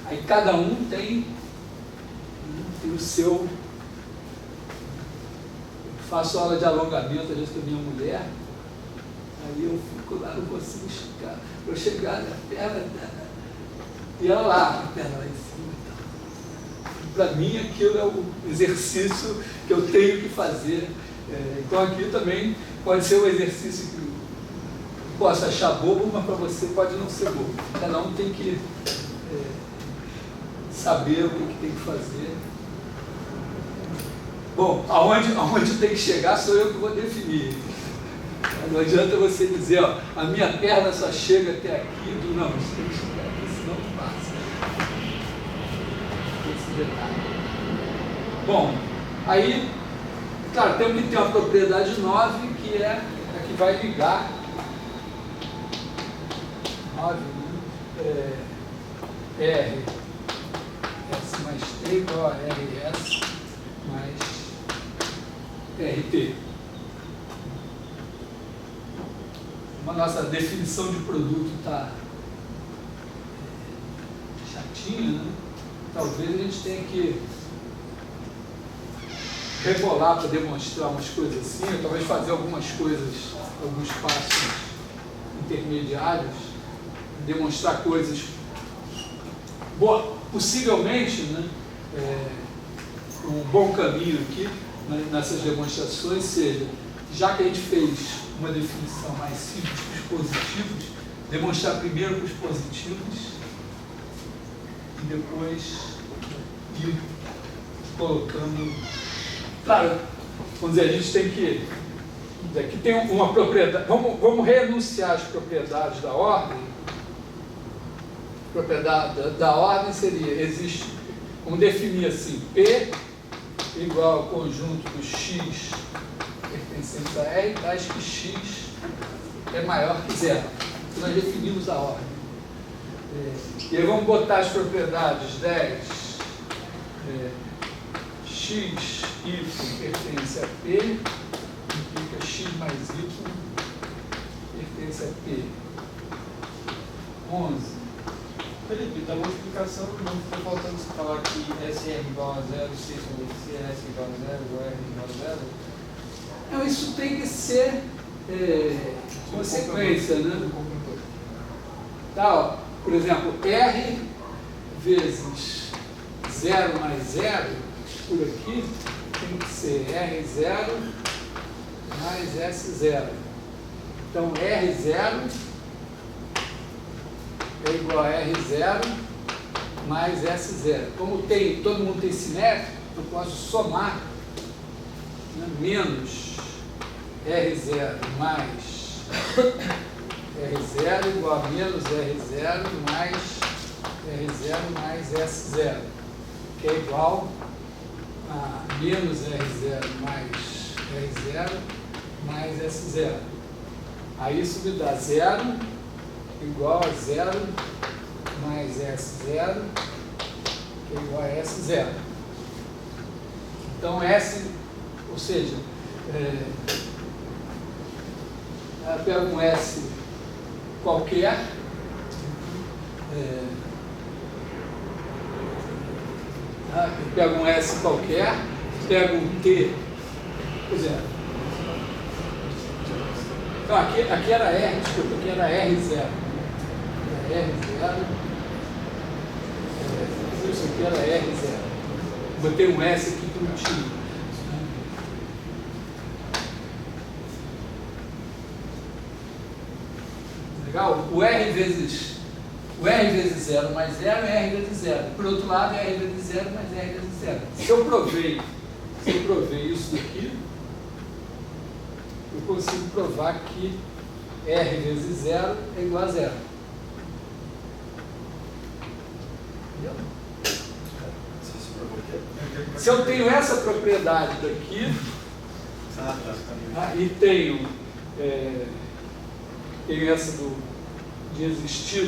aí cada um tem o seu. Eu faço aula de alongamento, às vezes, com a minha mulher, aí eu fico lá, não consigo esticar, eu chegar na perna dela, e ela lá, a perna lá em cima. Para mim, aquilo é o exercício que eu tenho que fazer. Então, aqui também pode ser um exercício que eu posso achar bobo, mas para você pode não ser bobo. Cada um tem que saber o que tem que fazer. Bom, aonde tem que chegar sou eu que vou definir. Não adianta você dizer, ó, a minha perna só chega até aqui, não, você tem que chegar aqui, senão não passa. Esse detalhe. Bom, aí, claro, temos que ter uma propriedade 9, que é a que vai ligar 9, R, S mais T igual a RS mais RT. Como a nossa definição de produto está chatinha, né? Talvez a gente tenha que rebolar para demonstrar umas coisas assim, ou talvez fazer algumas coisas, alguns passos intermediários, demonstrar coisas. Bom, possivelmente, né, um bom caminho aqui nessas demonstrações seja, já que a gente fez uma definição mais simples para os positivos, demonstrar primeiro para os positivos e depois ir colocando. Claro, vamos dizer, a gente tem que. Aqui tem uma propriedade. Vamos reenunciar as propriedades da ordem. Propriedade da ordem seria, existe, vamos definir assim, P igual ao conjunto do X pertencente a R, tais que X é maior que zero. Então, nós definimos a ordem. E aí vamos botar as propriedades 10, x, y pertence a P, implica x mais y pertence a P. 11. Felipe, da multiplicação não está faltando você falar que SR igual a 0, CS igual a 0, ou R igual a 0? Não, isso tem que ser consequência, né? Tá, ó, por exemplo, R vezes 0 mais 0, por aqui, tem que ser R0 mais S0. Então, R0 é igual a R0 mais S0. Como todo mundo tem simétrico, eu posso somar, né, menos R0 mais R0 igual a menos R0 mais R0 mais S0, que é igual a menos R0 mais R0 mais S0. Aí isso me dá 0 igual a 0 mais S0, que é igual a S0. Então, S, ou seja, ela pega um S qualquer, pega um S qualquer, pega um T, por exemplo. Então, aqui era R, desculpa, aqui era R0. R0, isso aqui era R0. Botei um S aqui que não tinha. Legal? O R vezes 0 mais 0 é R vezes 0. Por outro lado, é R vezes 0 mais R vezes 0. Se eu provei isso daqui, eu consigo provar que R vezes 0 é igual a 0. Se eu tenho essa propriedade daqui, e tenho essa de existir,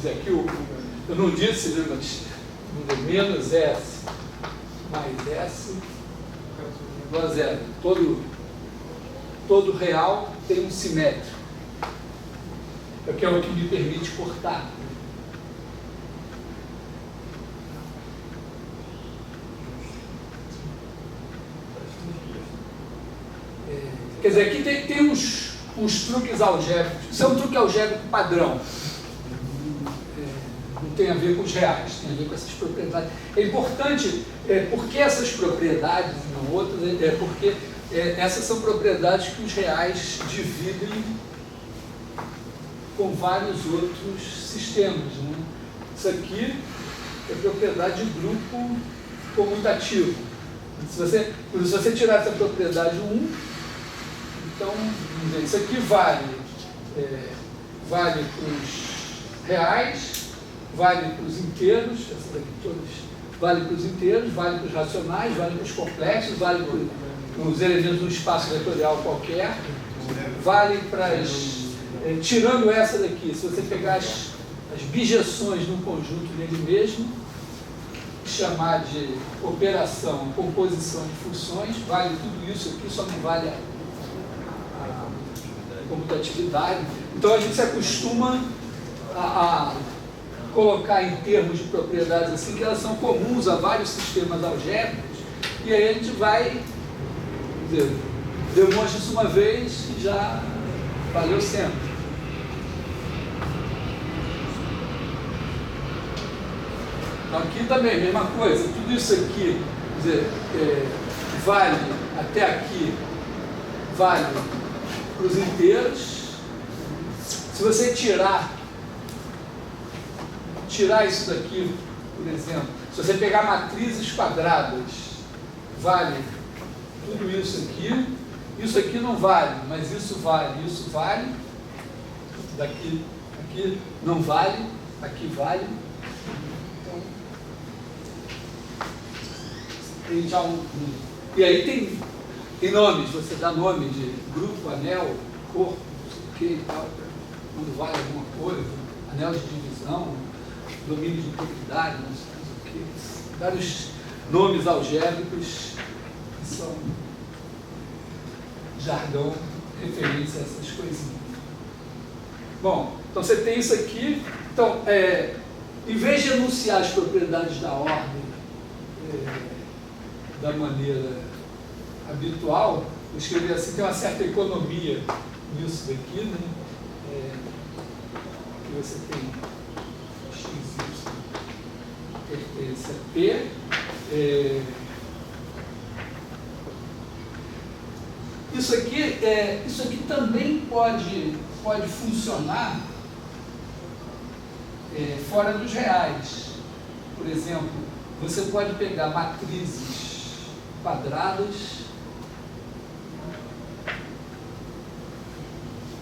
aqui, eu não disse, né, mas menos S mais S igual a 0. Todo real tem um simétrico, que é o que me permite cortar. Quer dizer, aqui tem uns truques algébricos. Isso é um truque algébrico padrão. Não tem a ver com os reais, tem a ver com essas propriedades. É importante, porque essas propriedades e não outras, porque essas são propriedades que os reais dividem com vários outros sistemas, né? Isso aqui é propriedade de grupo comutativo. Se você tirar essa propriedade 1, então, vamos dizer, isso aqui vale para os reais, vale para os inteiros, essas aqui todas, vale para os inteiros, vale para os racionais, vale para os complexos, vale para os elementos de um espaço vetorial qualquer, vale para as... tirando essa daqui, se você pegar as bijeções num conjunto dele mesmo, chamar de operação, composição de funções, vale tudo isso aqui, só não vale a comutatividade. Então a gente se acostuma a colocar em termos de propriedades assim, que elas são comuns a vários sistemas algébricos, e aí a gente vai dizer, demonstra isso uma vez e já valeu sempre. Aqui também, mesma coisa, tudo isso aqui, quer dizer, vale até aqui, vale para os inteiros. Se você tirar isso daqui, por exemplo, se você pegar matrizes quadradas, vale tudo isso aqui não vale, mas isso vale, daqui, aqui não vale, aqui vale. Então, tem já e aí tem nomes, você dá nome de grupo, anel, corpo, não sei o que e tal, quando vale alguma coisa, anel de divisão, domínio de integridade, não sei o que, nomes algébricos que são jargão referente a essas coisinhas. Bom, então você tem isso aqui. Então, em vez de enunciar as propriedades da ordem da maneira habitual, eu escrevi assim, tem uma certa economia nisso daqui, né? Que você tem x, y pertence a P. Isso aqui também pode funcionar fora dos reais. Por exemplo, você pode pegar matrizes quadradas,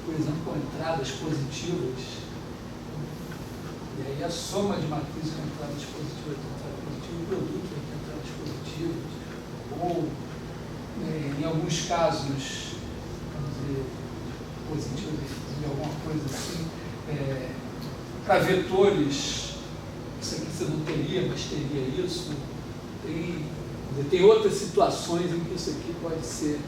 por exemplo, com entradas positivas, e aí a soma de matrizes com entradas positivas e entradas positivas, o produto com entradas positivas, ou em alguns casos, vamos dizer, positivos, alguma coisa assim, para vetores, isso aqui você não teria, mas teria isso. Tem outras situações em que isso aqui pode ser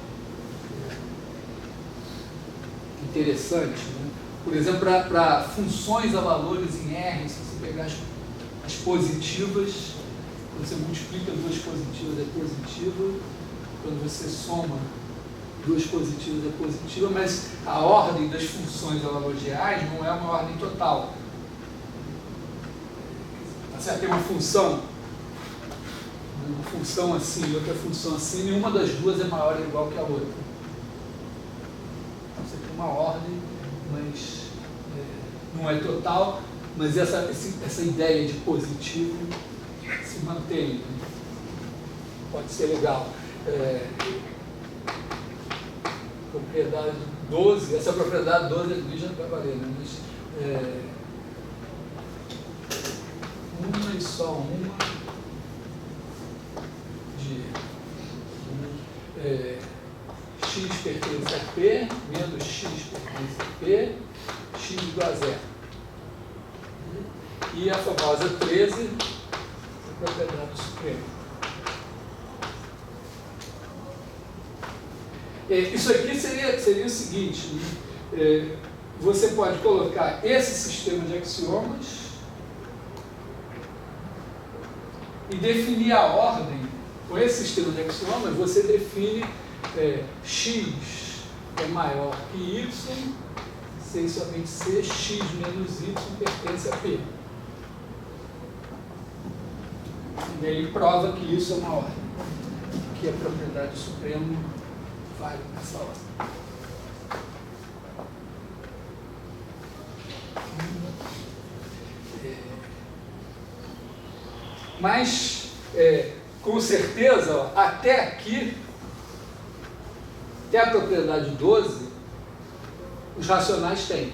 interessante, né? Por exemplo, para funções a valores em R, se você pegar as positivas, quando você multiplica duas positivas é positiva, quando você soma duas positivas é positiva, mas a ordem das funções a valores reais não é uma ordem total. Você tem uma função assim e outra função assim, nenhuma das duas é maior ou igual que a outra. Então, você tem uma ordem, mas não é total, mas essa ideia de positivo se mantém, né? Pode ser legal. Propriedade 12, essa propriedade 12 aqui já não vai valer, né? Mas, uma e só uma de x pertence a P, menos x pertence a P, x igual a zero. E a famosa 13, a propriedade suprema. Isso aqui seria o seguinte, né? Você pode colocar esse sistema de axiomas e definir a ordem. Com esse sistema de axiomas, você define x é maior que y, sem somente C, x menos y pertence a P. E ele prova que isso é uma ordem, que a propriedade suprema vale nessa ordem. Mas, com certeza, ó, até aqui, até a propriedade 12, os racionais têm.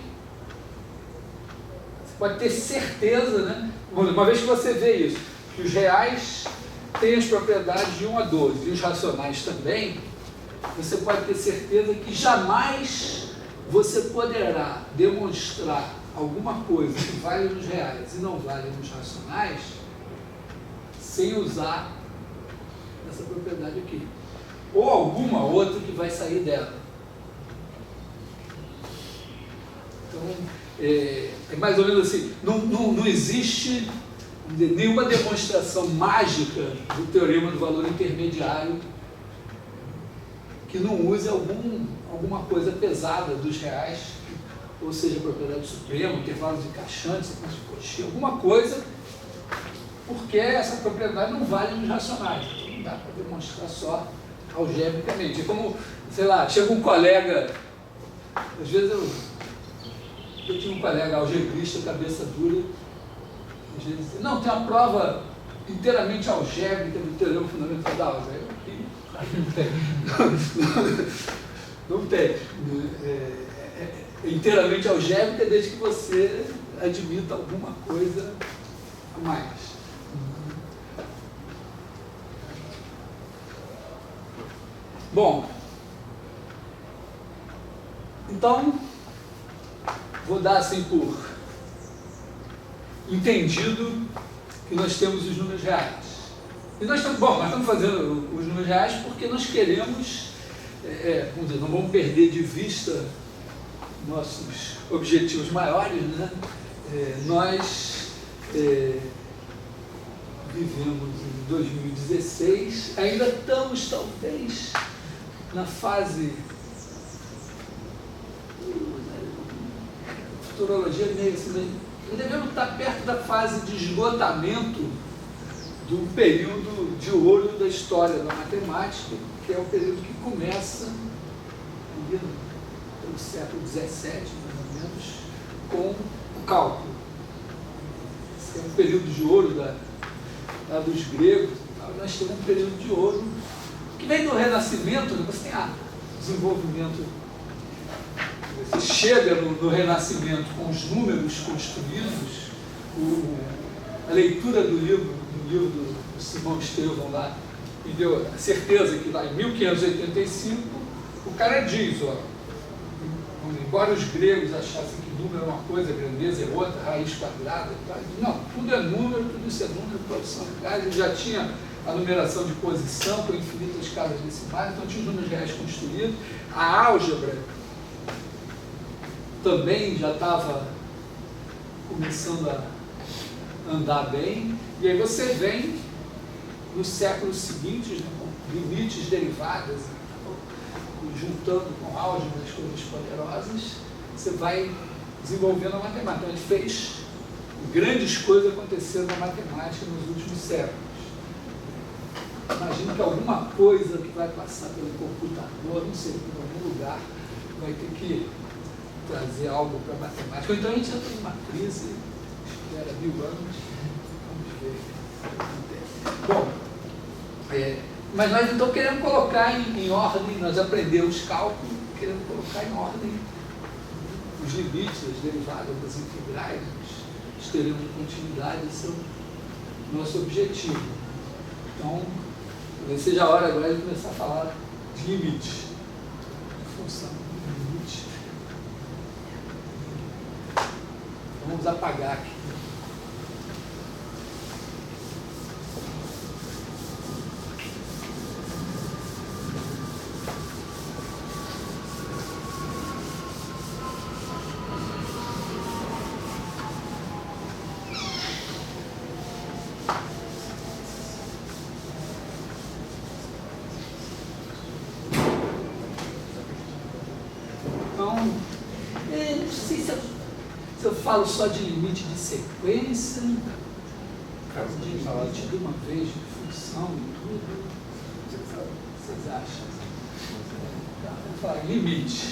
Você pode ter certeza, né? Uma vez que você vê isso, que os reais têm as propriedades de 1 a 12 e os racionais também, você pode ter certeza que jamais você poderá demonstrar alguma coisa que vale nos reais e não vale nos racionais sem usar essa propriedade aqui. Ou alguma outra que vai sair dela. Então, é mais ou menos assim, não existe nenhuma demonstração mágica do teorema do valor intermediário que não use alguma coisa pesada dos reais, ou seja, propriedade suprema, intervalos encaixantes, sequência de Cauchy, alguma coisa, porque essa propriedade não vale nos racionais. Então não dá para demonstrar só algebricamente. É como, sei lá, chega um colega, às vezes eu tinha um colega algebrista, cabeça dura, às vezes dizia, não, tem uma prova inteiramente algébrica do teorema fundamental da álgebra. Não tem. Não tem. É inteiramente algébrica desde que você admita alguma coisa a mais. Bom, então, vou dar assim por entendido que nós temos os números reais. E nós estamos fazendo os números reais porque nós queremos, vamos dizer, não vamos perder de vista nossos objetivos maiores, né? Nós vivemos em 2016, ainda estamos talvez na fase, futurologia meio assim, devemos estar perto da fase de esgotamento do período de ouro da história da matemática, que é o período que começa ali no século XVII, mais ou menos, com o cálculo. Esse é um período de ouro dos gregos. Nós temos um período de ouro que vem do Renascimento. Você tem desenvolvimento, você chega no Renascimento com os números construídos, a leitura do livro do Simão Estevão lá me deu a certeza que lá em 1585 o cara diz, embora os gregos achassem que número é uma coisa, grandeza é outra, raiz quadrada, não, tudo é número, tudo isso é número, produção de gás. Ele já tinha a numeração de posição com infinitas casas decimais, então tinha os números reais construídos. A álgebra também já estava começando a andar bem, e aí você vem nos séculos seguintes, com limites derivadas, juntando com álgebra as coisas poderosas, você vai desenvolvendo a matemática. Então, ele fez grandes coisas acontecendo na matemática nos últimos séculos. Imagino que alguma coisa que vai passar pelo computador, não sei, em algum lugar, vai ter que trazer algo para a matemática. Então, a gente entra numa crise, espera 1000 anos, vamos ver o que acontece. Bom, mas nós então queremos colocar em ordem, nós aprendemos cálculo, queremos colocar em ordem os limites, as derivadas das integrais, os teoremas de continuidade, esse é o nosso objetivo. Então, talvez seja a hora agora de começar a falar de limite, de função de limite. Vamos apagar aqui. Falo só de limite de sequência, de limite de uma vez, de função e tudo. O que vocês acham? Tá, vamos falar limite.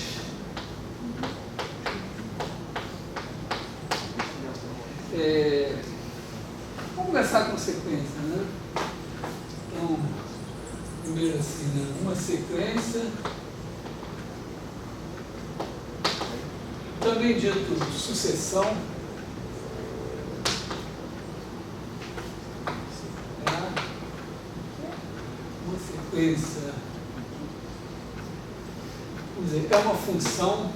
Vamos começar com sequência, né? Então, primeiro assim, né? Uma sequência. Também dito sucessão, uma sequência, vamos dizer, é uma função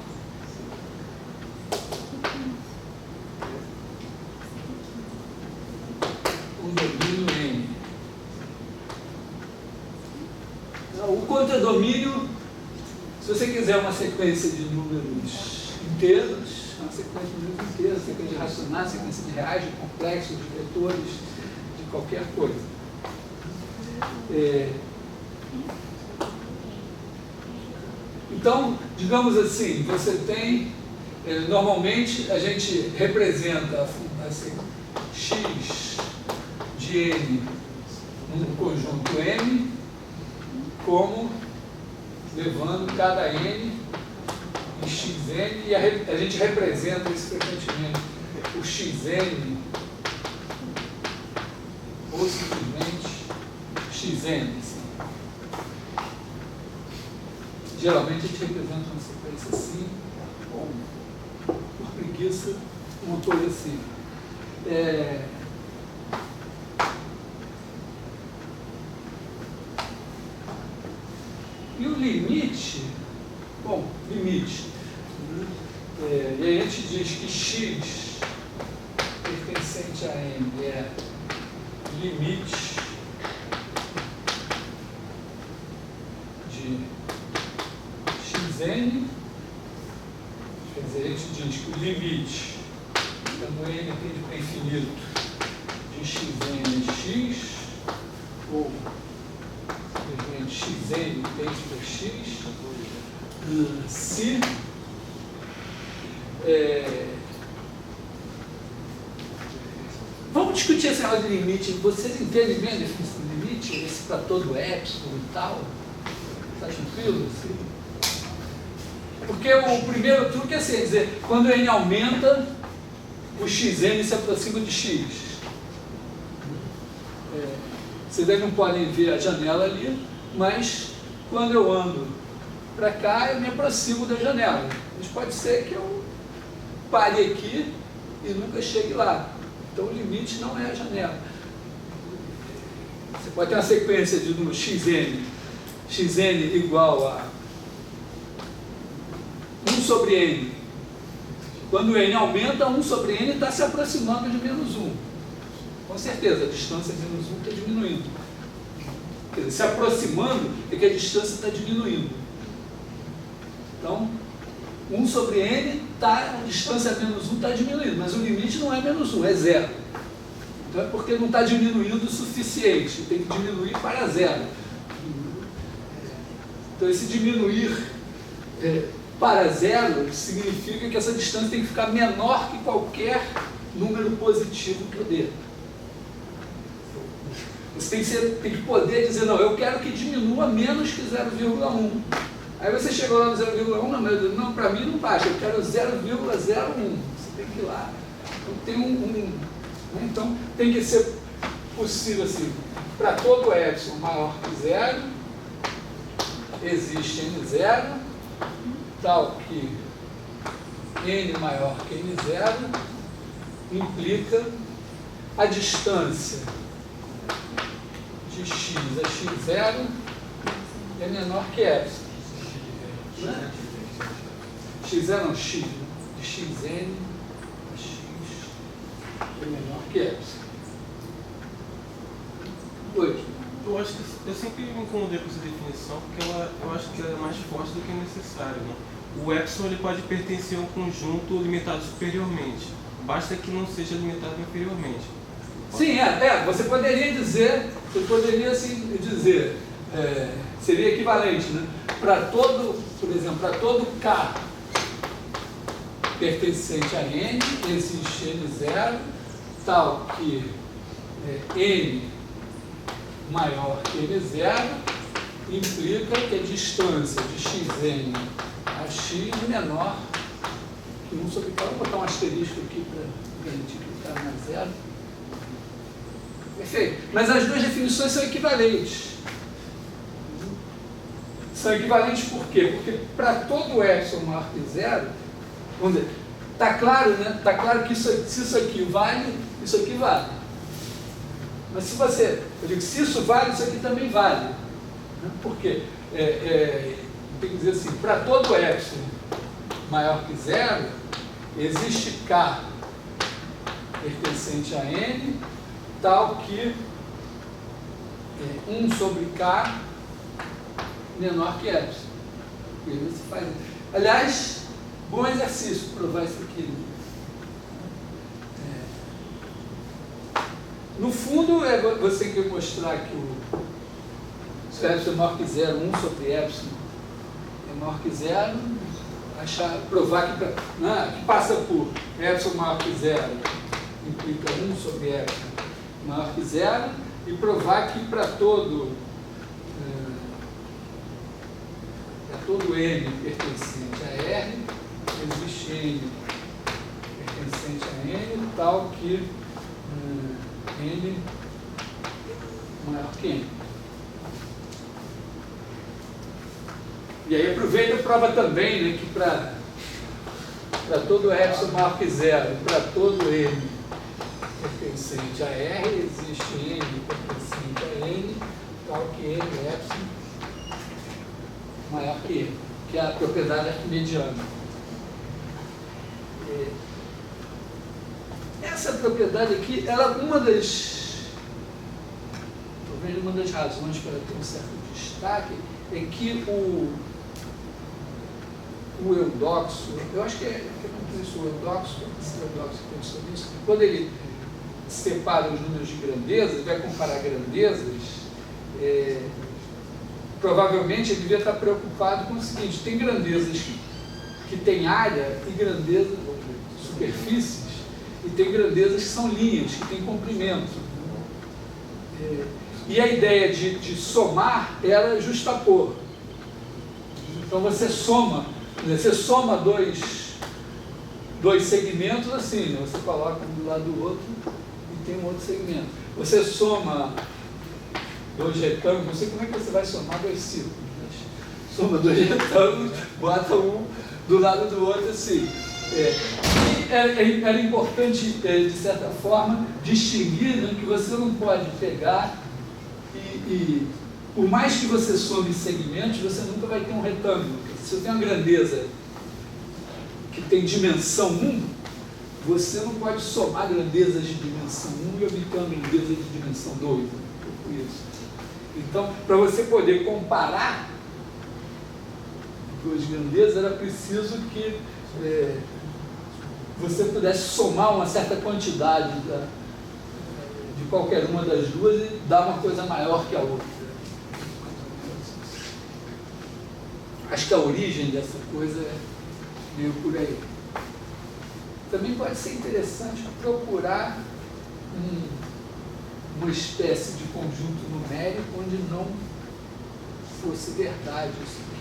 com domínio N. O contradomínio, se você quiser uma sequência de números inteiros, uma sequência de números inteiros, sequência de racionais, sequência de reais, de complexos, de vetores, de qualquer coisa. Então, digamos assim, você tem, normalmente a gente representa assim, x de n num conjunto n, como levando cada n em xn, e a gente representa isso frequentemente, o xn, ou simplesmente xn. Assim. Geralmente a gente representa uma sequência assim, ou por preguiça, uma coisa assim. E o limite, bom, limite. E a gente diz que x pertencente a n é limite xn, quer dizer, a gente diz que o limite, quando n tende para infinito, de xn é x, ou simplesmente xn tende para x, se vamos discutir esse negócio de limite. Vocês entendem bem a definição de limite? Esse para todo epsilon e tal? Está tranquilo? Assim? Porque o primeiro truque é assim, é dizer, quando n aumenta, o xn se aproxima de x. Vocês aí não podem ver a janela ali, mas quando eu ando para cá, eu me aproximo da janela. Mas pode ser que eu pare aqui e nunca chegue lá. Então o limite não é a janela. Você pode ter uma sequência de número xn igual a 1 sobre n. Quando n aumenta, 1 sobre n está se aproximando de menos 1. Com certeza, a distância de menos 1 está diminuindo. Quer dizer, se aproximando é que a distância está diminuindo. Então, 1 sobre n, a distância menos 1 está diminuindo, mas o limite não é menos 1, é 0. Então é porque não está diminuindo o suficiente, tem que diminuir para 0. Então esse diminuir para 0 significa que essa distância tem que ficar menor que qualquer número positivo que eu dê. Você tem que poder dizer, não, eu quero que diminua menos que 0,1. Aí você chegou lá no 0,1, não, para mim não baixa, eu quero 0,01. Você tem que ir lá. Então tem então tem que ser possível assim, para todo epsilon maior que 0, existe n0, tal que n maior que n0 implica a distância de x a x0 é menor que epsilon. Né? x0 não, x, de xn a x é menor que epsilon. Oi. Eu acho que eu sempre me incomodei com essa definição, porque eu acho que ela é mais forte do que necessário. Né? O epsilon ele pode pertencer a um conjunto limitado superiormente, basta que não seja limitado inferiormente. Sim, você poderia dizer, assim, dizer, seria equivalente, né? Para todo, por exemplo, para todo K pertencente a N, existe N0, tal que N maior que N0 implica que a distância de Xn a X é menor que 1 sobre K. Vou botar um asterisco aqui para garantir que está na zero. Perfeito. Mas as duas definições são equivalentes. São equivalentes por quê? Porque para todo epsilon maior que 0, vamos dizer, está claro, né? Está claro que se isso aqui vale, isso aqui vale. Mas se eu digo, se isso vale, isso aqui também vale. Né? Por quê? Tem que dizer assim, para todo epsilon maior que 0, existe K pertencente a N, tal que 1 sobre K menor que epsilon. E aí você faz. Aliás, bom exercício provar isso aqui. No fundo, você quer mostrar que se o epsilon é maior que 0, 1 sobre epsilon é maior que 0, provar que passa por epsilon maior que 0 implica 1 sobre epsilon maior que 0, e provar que para todo N pertencente a R, existe N pertencente a N, tal que N maior que N. E aí aproveita e prova também, né, que para todo epsilon maior que 0, para todo N pertencente a R, existe N pertencente a N, tal que N epsilon maior que N, que é a propriedade arquimediana. Essa propriedade aqui, talvez uma das razões para ter um certo destaque é que o Eudoxo, eu acho que eu não conheço o Eudoxo, que pensou nisso, quando ele separa os números de grandeza, ele vai comparar grandezas, provavelmente ele devia estar preocupado com o seguinte: tem grandezas que têm área e grandezas, superfícies, e tem grandezas que são linhas, que têm comprimento. E a ideia de somar era justapor. Então você soma dois segmentos assim, né? Você coloca um do lado do outro e tem um outro segmento. Você soma dois retângulos, não sei como é que você vai somar dois círculos, mas soma dois retângulos, bota um do lado do outro assim. E era importante, de certa forma, distinguir, né, que você não pode pegar e por mais que você some segmentos, você nunca vai ter um retângulo. Se você tem uma grandeza que tem dimensão 1, você não pode somar grandezas de dimensão 1 e obter uma grandeza de dimensão 2. Por isso. Então, para você poder comparar duas grandezas, era preciso que você pudesse somar uma certa quantidade de qualquer uma das duas e dar uma coisa maior que a outra. Acho que a origem dessa coisa é meio por aí. Também pode ser interessante procurar uma espécie de conjunto numérico onde não fosse verdade isso aqui.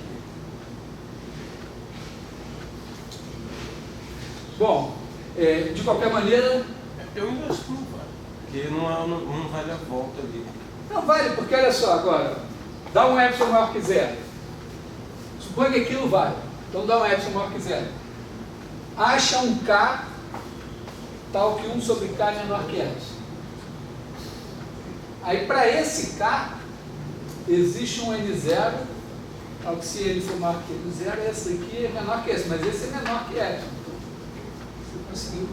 Bom, de qualquer maneira... Eu ainda acho que não vale, porque não vale a volta ali. Não vale, porque olha só agora, dá um epsilon maior que zero. Suponha que aquilo vale. Então dá um epsilon maior que zero. Acha um K tal que 1 sobre K é menor que epsilon. Aí para esse K, existe um N0, tal que se ele for maior que N0, esse aqui é menor que esse, mas esse é menor que epsilon. Então, você conseguiu.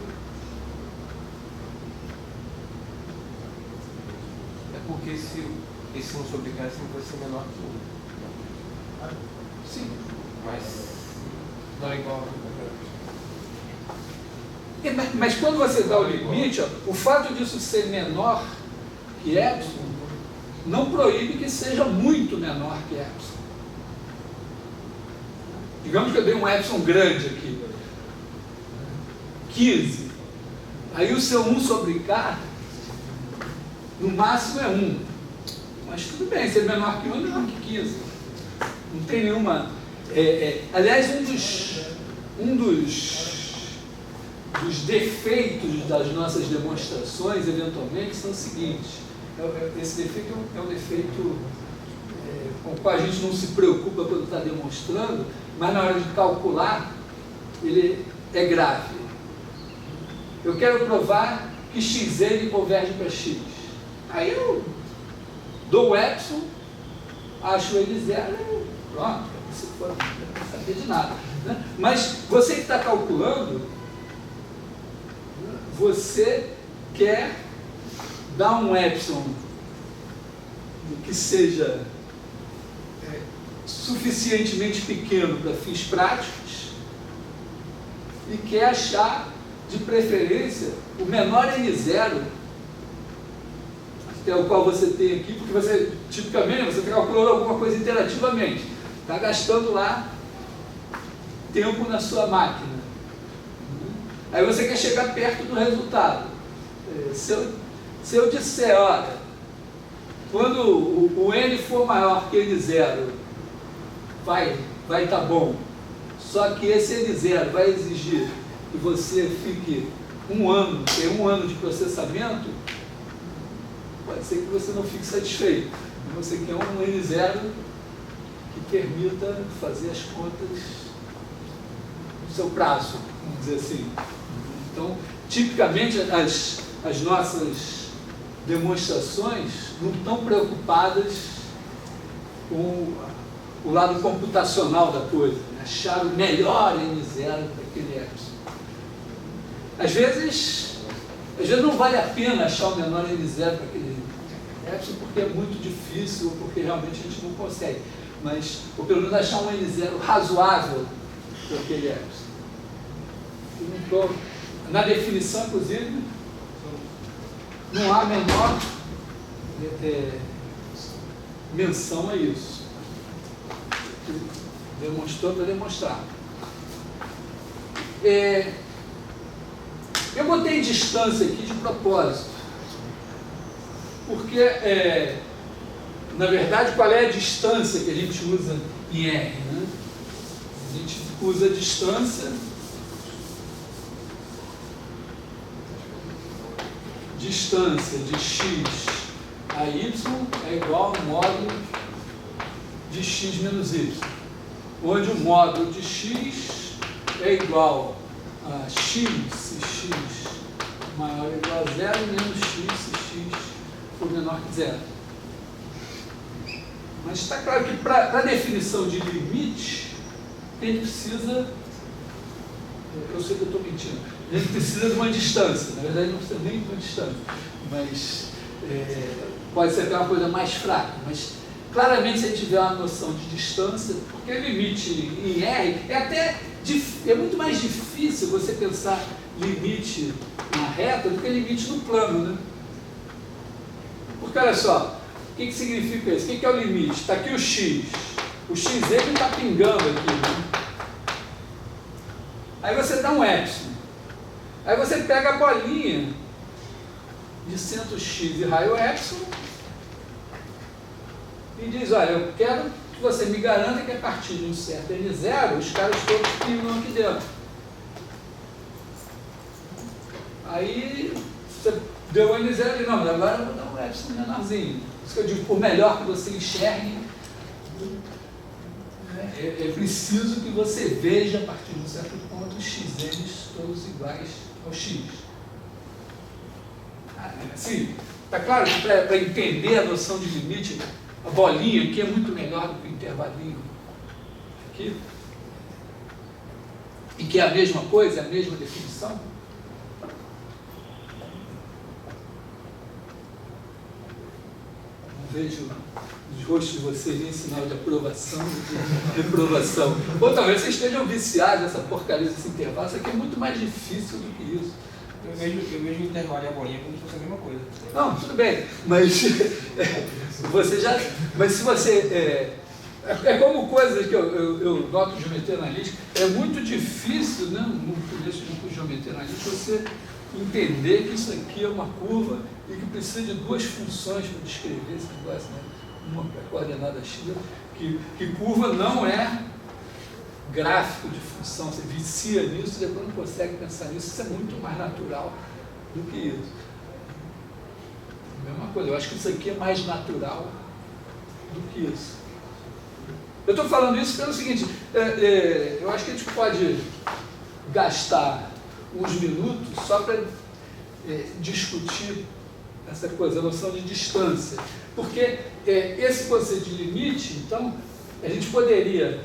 É porque esse 1 sobre K sempre vai ser menor que 1. Sim. Mas não é igual. Mas quando você dá o limite, ó, o fato disso ser menor que epsilon não proíbe que seja muito menor que epsilon. Digamos que eu dei um epsilon grande aqui, 15. Aí o seu 1 sobre K, no máximo é 1. Mas tudo bem, se é menor que 1, é menor que 15. Não tem nenhuma... aliás, um dos defeitos das nossas demonstrações, eventualmente, são os seguintes. Esse defeito é um defeito com o qual a gente não se preocupa quando está demonstrando, mas na hora de calcular, ele é grave. Eu quero provar que xn converge para x. Aí eu dou o epsilon, acho ele zero, pronto, se for, não quero saber de nada. Né? Mas você que está calculando, você quer dar um epsilon que seja suficientemente pequeno para fins práticos e quer achar, de preferência, o menor N0, que é o qual você tem aqui, porque você, tipicamente, você está calculando alguma coisa interativamente, está gastando lá tempo na sua máquina. Aí você quer chegar perto do resultado. Se eu disser, olha, quando o N for maior que N0, vai estar bom, só que esse N0 vai exigir que você fique tenha um ano de processamento, pode ser que você não fique satisfeito. Você quer um N0 que permita fazer as contas no seu prazo, vamos dizer assim. Então, tipicamente, as nossas demonstrações não estão preocupadas com o lado computacional da coisa, né? Achar o melhor N0 para aquele epsilon. Às vezes não vale a pena achar o menor N0 para aquele epsilon porque é muito difícil ou porque realmente a gente não consegue. Mas, ou pelo menos achar um N0 razoável por aquele epsilon. Então, na definição, inclusive, não há a menor menção a isso. Demonstrou para demonstrar. Eu botei distância aqui de propósito, porque, na verdade, qual é a distância que a gente usa em R? Né? A gente usa a distância de x a y é igual ao módulo de x menos y, onde o módulo de x é igual a x se x maior ou igual a zero menos x se x for menor que zero. Mas está claro que para a definição de limite, a gente precisa, eu sei que eu estou mentindo, a gente precisa de uma distância. Na verdade, não precisa nem de uma distância, mas pode ser até uma coisa mais fraca. Mas claramente, se a gente tiver uma noção de distância, porque o limite em R é muito mais difícil você pensar limite na reta do que limite no plano, né? Porque olha só, o que significa isso? O que é o limite? Está aqui o x ele está pingando aqui, né? Aí você dá um epsilon. Aí você pega a bolinha de centro x e raio epsilon e diz, olha, eu quero que você me garanta que a partir de um certo N0, os caras todos pingam aqui dentro. Aí você deu o N0 e não, mas agora eu vou dar um epsilon menorzinho. Isso que eu digo, por melhor que você enxergue, é preciso que você veja a partir de um certo ponto os xn's todos iguais ao x. Assim, está claro que para entender a noção de limite, a bolinha aqui é muito melhor do que o intervalinho aqui, e que é a mesma coisa, é a mesma definição. Não vejo os rostos de vocês nem sinal de aprovação, de reprovação. Ou talvez vocês estejam viciados nessa porcaria desse intervalo. Isso aqui é muito mais difícil do que isso. Eu vejo o intervalo e a bolinha como se fosse a mesma coisa. Não, tudo bem, mas você já. Mas se você. É como coisas que eu noto em geometria analítica, é muito difícil, né, no começo de geometria analítica, você entender que isso aqui é uma curva e que precisa de duas funções para descrever esse negócio, né? Uma para a coordenada x, que curva não é gráfico de função, você vicia nisso e depois não consegue pensar nisso, isso é muito mais natural do que isso. Mesma coisa, eu acho que isso aqui é mais natural do que isso. Eu estou falando isso pelo seguinte, eu acho que a gente pode gastar uns minutos só para discutir essa coisa, a noção de distância. Porque esse conceito de limite, então, a gente poderia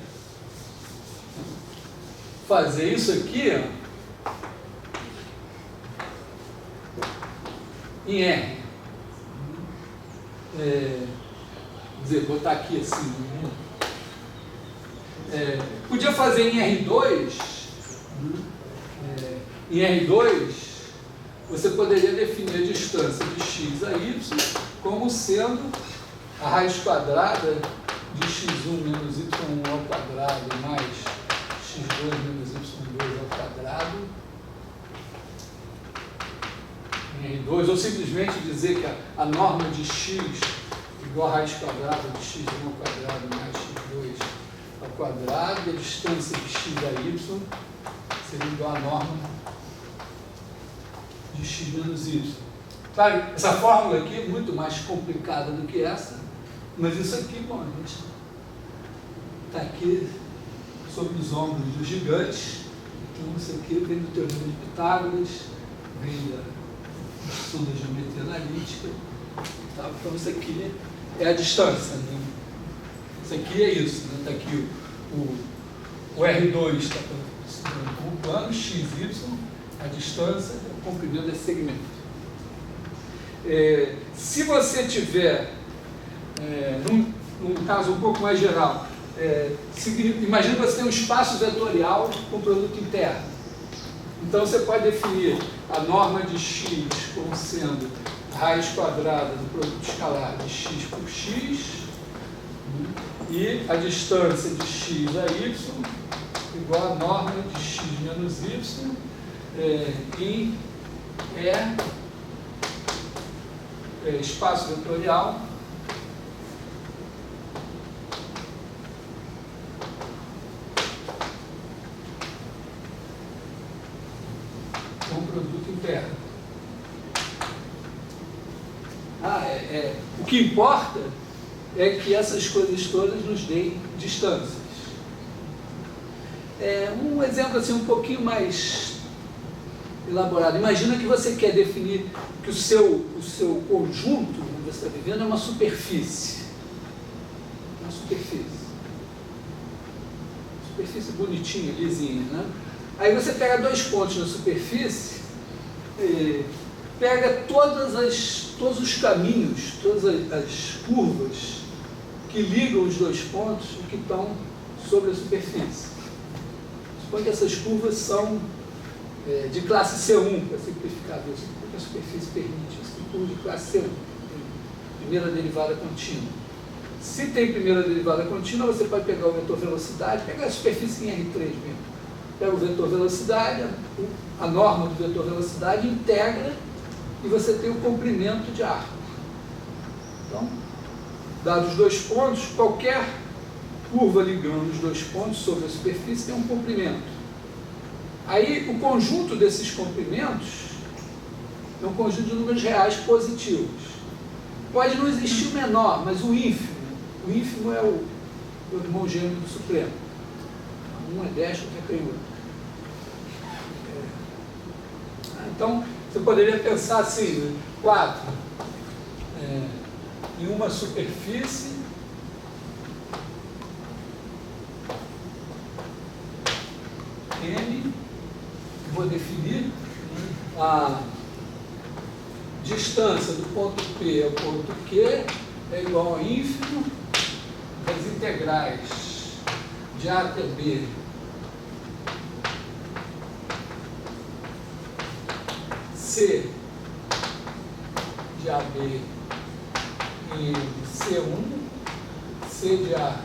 fazer isso aqui, ó, em R. Quer dizer, botar aqui assim. Podia fazer em R2, em R2, você poderia definir a distância de x a y como sendo a raiz quadrada de x1 menos y1 ao quadrado mais x2 menos y2 ao quadrado em R2, ou simplesmente dizer que a norma de x igual a raiz quadrada de x1 ao quadrado mais x2 ao quadrado, e a distância de x a y seria igual à norma de x menos y. Claro, essa fórmula aqui é muito mais complicada do que essa, mas isso aqui, bom, a gente está aqui sobre os ombros dos gigantes. Então isso aqui vem do teorema de Pitágoras, vem da estudo da geometria analítica. Tá? Então isso aqui é a distância, né? Isso aqui é isso, né? Está aqui o R2 está com o plano, XY, a distância, o comprimento desse segmento. Se você tiver, num caso um pouco mais geral, imagina que você tem um espaço vetorial com produto interno. Então você pode definir a norma de x como sendo raiz quadrada do produto escalar de x por x, e a distância de x a y igual a norma de x menos y em espaço vetorial com produto interno. O que importa é que essas coisas todas nos deem distâncias. Um exemplo assim um pouquinho mais elaborado. Imagina que você quer definir que o seu conjunto onde você está vivendo é uma superfície. Uma superfície bonitinha, lisinha, né? Aí você pega 2 pontos na superfície, pega todos os caminhos, todas as curvas que ligam os 2 pontos e que estão sobre a superfície. Suponha que essas curvas são de classe C1, para simplificar, porque a superfície permite, essa curva de classe C1, primeira derivada contínua. Se tem primeira derivada contínua, você pode pegar o vetor velocidade, pegar a superfície em R3 mesmo. Pega o vetor velocidade, a norma do vetor velocidade, integra e você tem o comprimento de arco. Então, dados os 2 pontos, qualquer curva ligando os 2 pontos sobre a superfície tem um comprimento. Aí, o conjunto desses comprimentos é um conjunto de números reais positivos. Pode não existir o menor, mas o ínfimo. O ínfimo é o irmão gêmeo do supremo. Um é 10, outro é canhoto. Então, você poderia pensar assim, né? 4 em uma superfície M, vou definir a distância do ponto P ao ponto Q é igual a ínfimo das integrais de A até B C de AB em C1, C de A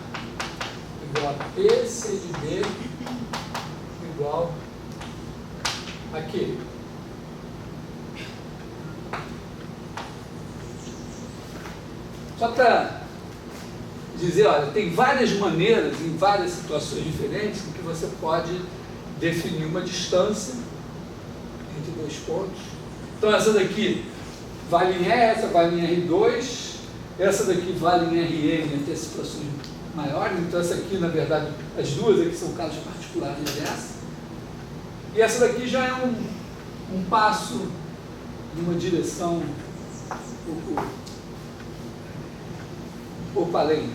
igual a P, C de B igual a Q. Só para dizer, olha, tem várias maneiras, em várias situações diferentes, em que você pode definir uma distância entre 2 pontos. Então essa daqui vale em R, essa vale em R2, essa daqui vale em Rn até situações maiores, então essa aqui, na verdade, as duas aqui são casos particulares dessa. E essa daqui já é um passo numa direção um pouco além.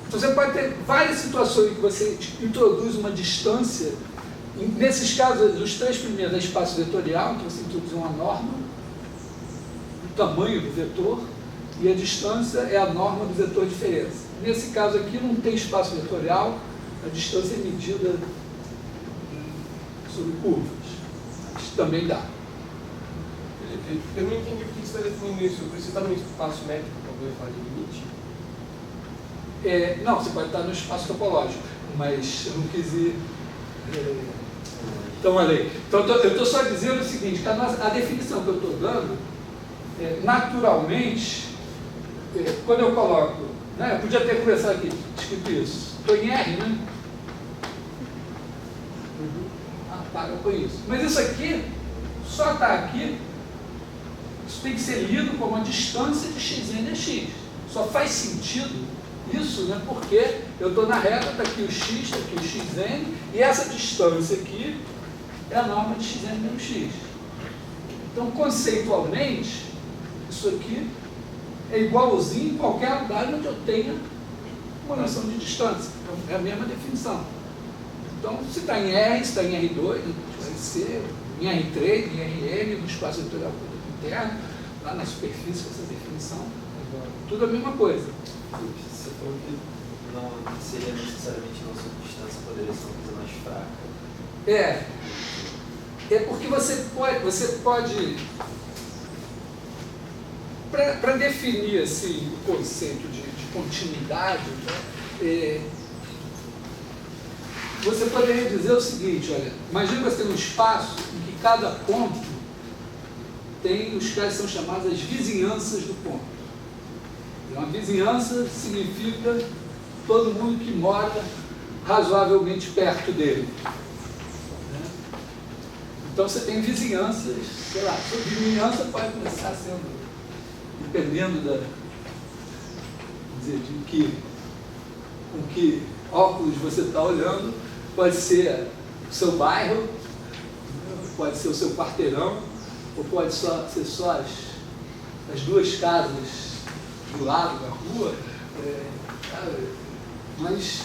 Então você pode ter várias situações em que você introduz uma distância. Nesses casos, os 3 primeiros é espaço vetorial, que você introduz uma norma, o tamanho do vetor, e a distância é a norma do vetor de diferença. Nesse caso aqui não tem espaço vetorial, a distância é medida sobre curvas. Mas também dá. Eu não entendi por que você está definindo isso. Você está no espaço métrico para poder falar de limite? Não, você pode estar no espaço topológico, mas eu não quis ir tão além. Então, eu estou só dizendo o seguinte, que a definição que eu estou dando, naturalmente, quando eu coloco, né, eu podia ter começado aqui, escrito isso, estou em R, né? Paga com isso. Mas isso aqui, só está aqui, isso tem que ser lido como a distância de xn é x. Só faz sentido isso, né, porque eu estou na reta, está aqui o x, está aqui o xn, e essa distância aqui é a norma de xn menos x. Então, conceitualmente, isso aqui é igualzinho em qualquer lugar onde eu tenha uma noção de distância. Então, é a mesma definição. Então, se está em R, se está em R2, vai ser em R3, em Rn, no espaço vetorial interno, lá na superfície, com essa definição, tudo a mesma coisa. Você falou que não seria necessariamente nossa distância, poderia ser uma coisa mais fraca. É porque você pode para definir assim, o conceito de continuidade, né, você poderia dizer o seguinte, olha, imagina você tem um espaço em que cada ponto tem os que são chamadas as vizinhanças do ponto. Uma vizinhança significa todo mundo que mora razoavelmente perto dele. Então você tem vizinhanças, sei lá, sua vizinhança pode começar sendo, dependendo com que óculos você está olhando, pode ser o seu bairro, pode ser o seu quarteirão, ou pode ser só as duas casas do lado da rua. Mas,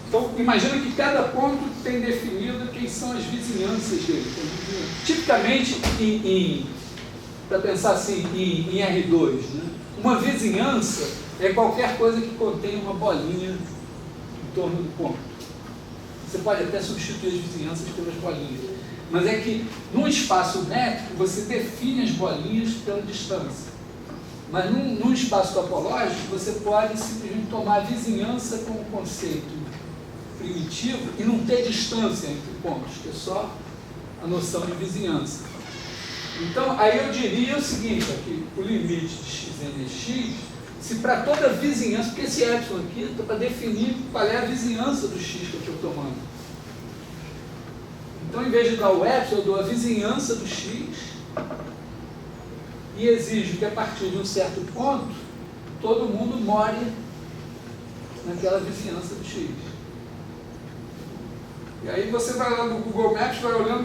então, imagina que cada ponto tem definido quem são as vizinhanças dele. Tipicamente, para pensar assim, em R2, né? Uma vizinhança é qualquer coisa que contém uma bolinha em torno do ponto. Você pode até substituir as vizinhanças pelas bolinhas. Mas é que, num espaço métrico, você define as bolinhas pela distância. Mas num espaço topológico, você pode simplesmente tomar a vizinhança como conceito primitivo e não ter distância entre pontos, que é só a noção de vizinhança. Então, aí eu diria o seguinte, aqui, o limite de xn é x, se para toda vizinhança, porque esse epsilon aqui está para definir qual é a vizinhança do x que eu estou tomando. Então, em vez de dar o epsilon, eu dou a vizinhança do x e exijo que a partir de um certo ponto, todo mundo more naquela vizinhança do x. E aí você vai lá no Google Maps, vai olhando,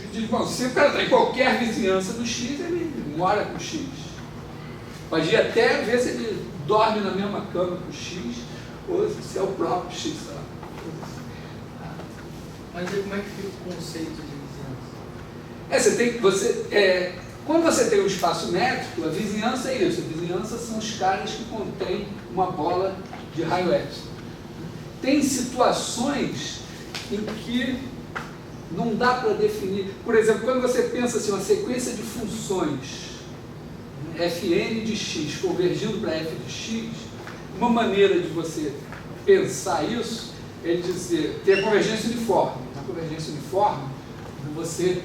e diz, bom, se o cara está em qualquer vizinhança do x, ele mora com o x. Pode ir até ver se ele dorme na mesma cama com o x, ou se é o próprio x, sabe? Mas aí como é que fica o conceito de vizinhança? Quando você tem um espaço métrico, a vizinhança é isso. A vizinhança são os caras que contêm uma bola de raio epsilon. Tem situações em que não dá para definir. Por exemplo, quando você pensa assim, uma sequência de funções, fn de x convergindo para f de x, uma maneira de você pensar isso é dizer, ter a convergência uniforme. Na convergência uniforme, você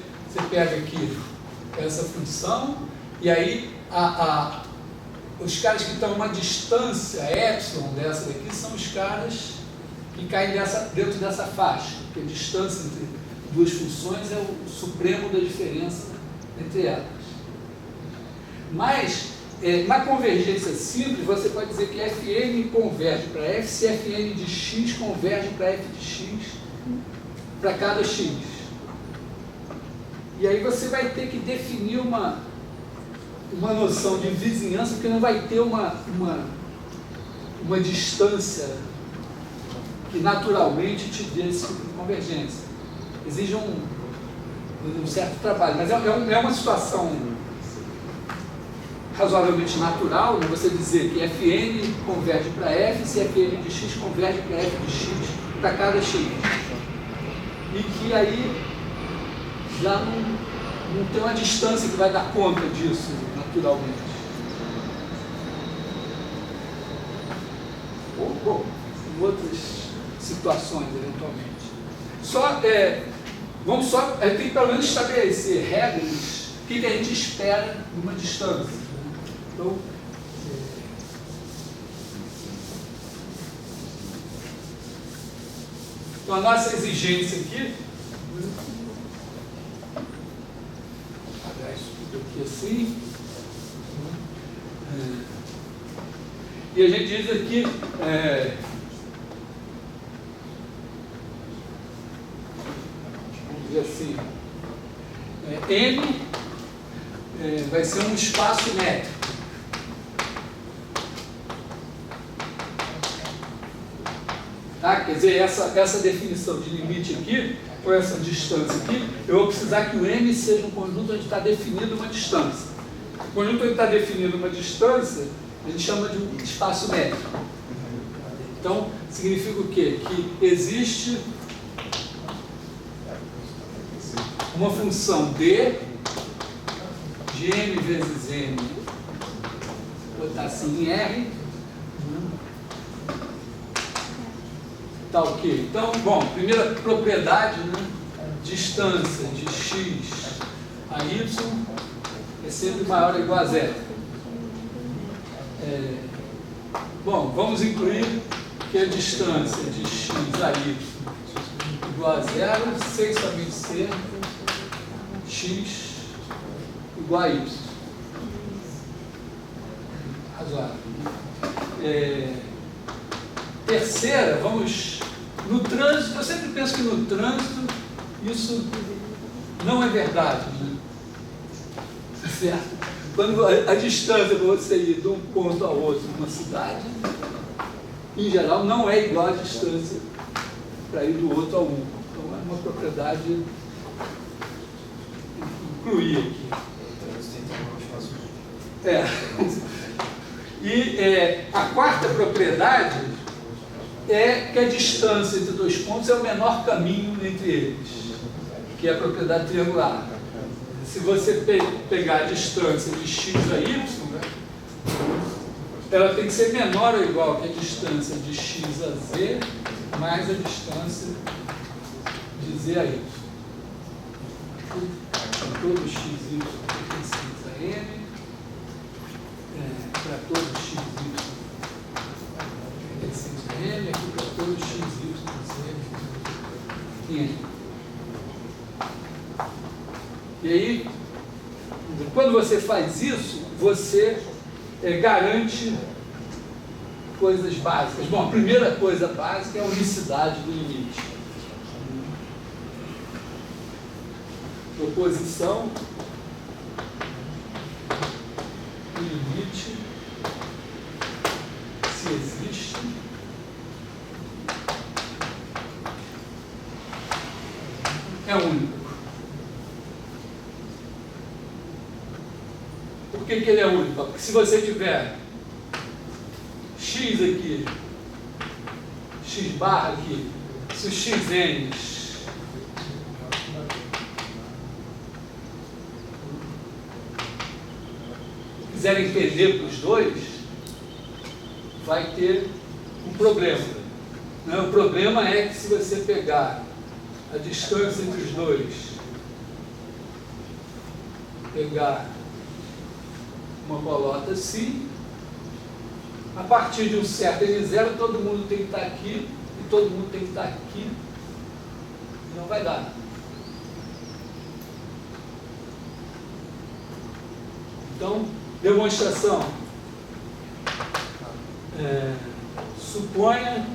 pega aqui essa função, e aí os caras que estão a uma distância epsilon dessa daqui são os caras que caem dentro dessa faixa, porque a distância entre duas funções é o supremo da diferença entre elas. Mas, na convergência simples, você pode dizer que Fn converge para F se Fn de x converge para F de x para cada x. E aí você vai ter que definir uma noção de vizinhança, porque não vai ter uma distância que naturalmente te dê esse tipo de convergência. Exige um certo trabalho, mas é uma situação razoavelmente natural, né? Você dizer que Fn converge para F se Fn de x converge para F de x para cada x. E que aí já não tem uma distância que vai dar conta disso naturalmente. Ou, bom, em outras situações, eventualmente. A gente tem que pelo menos estabelecer regras que a gente espera de uma distância. Então a nossa exigência aqui, isso tudo aqui assim, e a gente diz aqui, vamos dizer assim, M vai ser um espaço métrico. Tá? Quer dizer, essa definição de limite aqui, ou essa distância aqui, eu vou precisar que o M seja um conjunto onde está definida uma distância. O conjunto onde está definida uma distância, A gente chama de um espaço métrico. Então, significa o quê? Que existe uma função d de m vezes n, vou botar assim em R, tá ok? Então, bom, primeira propriedade, né? Distância de x a y é sempre maior ou igual a zero. Bom, vamos incluir que a distância de x a y igual a zero, sem somente ser x igual a y. Razoável. Terceira, vamos no trânsito. Eu sempre penso que no trânsito isso não é verdade, né? Certo? Quando a distância para você ir de um ponto ao outro numa cidade, em geral, não é igual a distância para ir do outro ao um. Então é uma propriedade incluir aqui. E a quarta propriedade é que a distância entre dois pontos é o menor caminho entre eles, que é a propriedade triangular. Se você pegar a distância de x a y, né, ela tem que ser menor ou igual que a distância de x a z mais a distância de z a y. Todo x, y pertencentes a n, para todo x, y pertencentes a n, aqui para todo x, y, z, n. E aí, quando você faz isso, você garante coisas básicas. Bom, a primeira coisa básica é a unicidade do limite. Proposição do limite, se existe, é único. Por que ele é único? Porque se você tiver x aqui, x barra aqui, se os xn quiserem perder para os dois, vai ter um problema. Não, o problema é que se você pegar a distância entre os dois, pegar uma bolota assim, a partir de um certo n0, todo mundo tem que estar aqui e todo mundo tem que estar aqui. Não vai dar. Então, demonstração. Suponha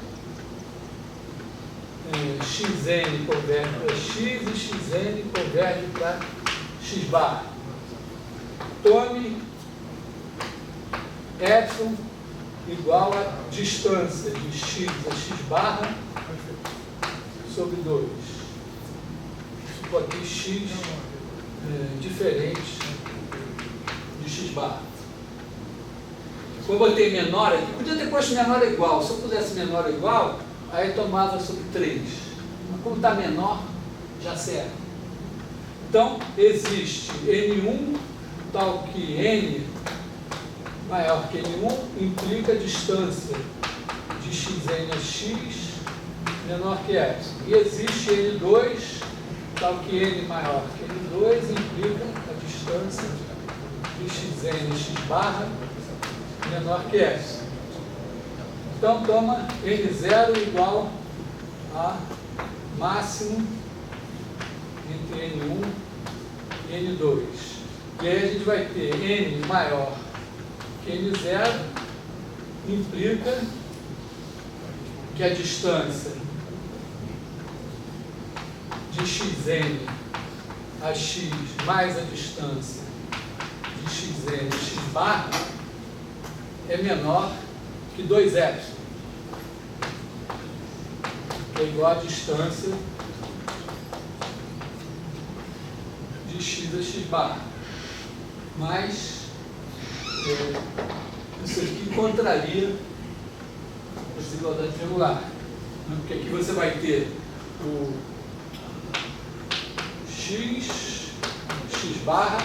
xn converge para x e xn converge para x bar. Tome epsilon igual a distância de x a x barra sobre 2. Supor aqui x diferente de x barra. Como eu botei menor aqui, podia ter posto menor ou igual. Se eu pusesse menor ou igual, aí tomava sobre 3. Mas como está menor, já serve. Então, existe N1 tal que N maior que N1 implica a distância de xn a x menor que epsilon. E existe N2 tal que N maior que N2 implica a distância de xn a x barra menor que epsilon. Então, toma N0 igual a máximo entre N1 e N2. E aí a gente vai ter N maior que N0 implica que a distância de xn a x mais a distância de xn a x bar é menor que 2 epsilon, que é igual a distância de x a x bar, mais isso aqui encontraria a desigualdade regular. Porque aqui você vai ter o x barra,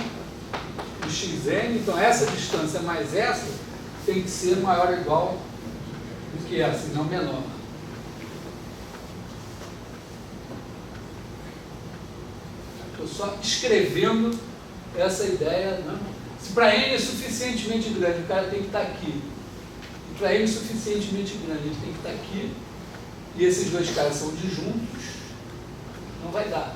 o xn, então essa distância mais essa tem que ser maior ou igual do que essa, e não menor. Estou só escrevendo essa ideia, né? Se para n é suficientemente grande, o cara tem que estar aqui. E para n é suficientemente grande, ele tem que estar aqui. E esses dois caras são disjuntos, não vai dar.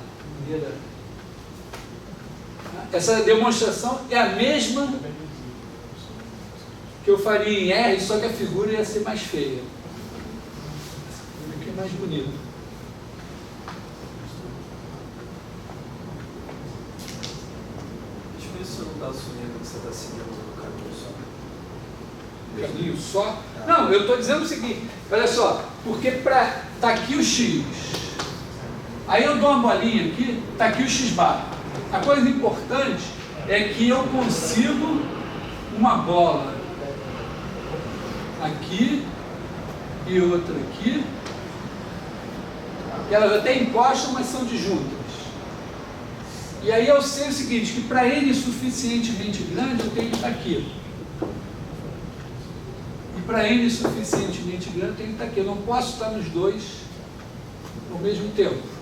Essa demonstração é a mesma que eu faria em R, só que a figura ia ser mais feia. Essa figura aqui é mais bonita. Deixa eu ver se você não está assumindo que você está seguindo um caminho só. Caminho só? Não, eu estou dizendo o seguinte, olha só, porque está aqui o x, aí eu dou uma bolinha aqui, está aqui o x bar. A coisa importante é que eu consigo uma bola aqui e outra aqui, que elas até encostam, mas são disjuntas. E aí eu sei o seguinte, que para n suficientemente grande eu tenho que estar aqui. E para n suficientemente grande eu tenho que estar aqui. Eu não posso estar nos dois ao mesmo tempo.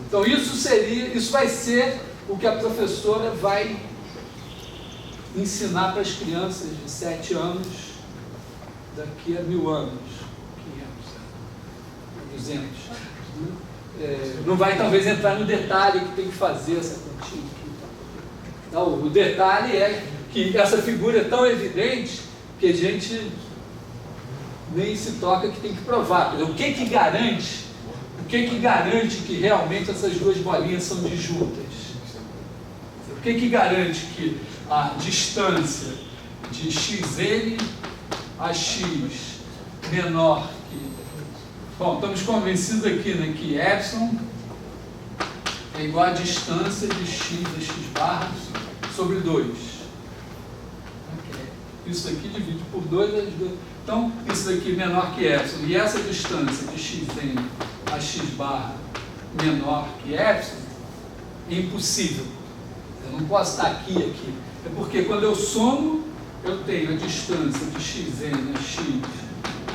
Então isso vai ser o que a professora vai ensinar para as crianças de 7 anos daqui a 1000 anos, 500, 200. Não vai talvez entrar no detalhe que tem que fazer essa continha aqui. Não, o detalhe é que essa figura é tão evidente que a gente nem se toca que tem que provar. O que garante? O que garante que realmente essas duas bolinhas são disjuntas? O que garante que a distância de xn a x menor que... Bom, estamos convencidos aqui, né, que epsilon é igual a distância de x a x barra sobre 2. Okay. Isso aqui divide por 2 as duas. Então, isso daqui é menor que epsilon. E essa distância de xn a x barra menor que epsilon é impossível. Eu não posso estar aqui. É porque quando eu somo, eu tenho a distância de xn a x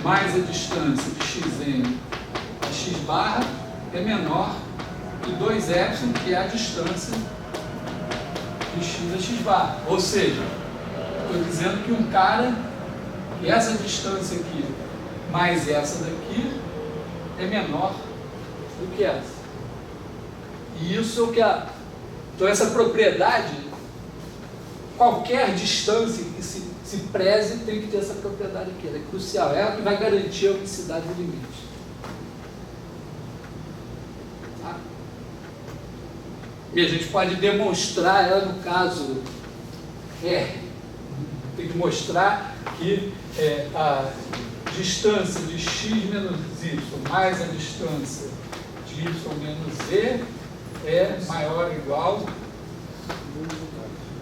mais a distância de xn a x barra é menor que 2 epsilon, que é a distância de x a x barra. Ou seja, estou dizendo que um cara, que essa distância aqui mais essa daqui é menor do que essa. E isso é o que Então essa propriedade, qualquer distância que se preze tem que ter essa propriedade aqui, ela é crucial, é ela que vai garantir a unicidade do limite. Tá? E a gente pode demonstrar ela no caso R. Tem que mostrar que a distância de x menos y mais a distância de y menos z é maior ou igual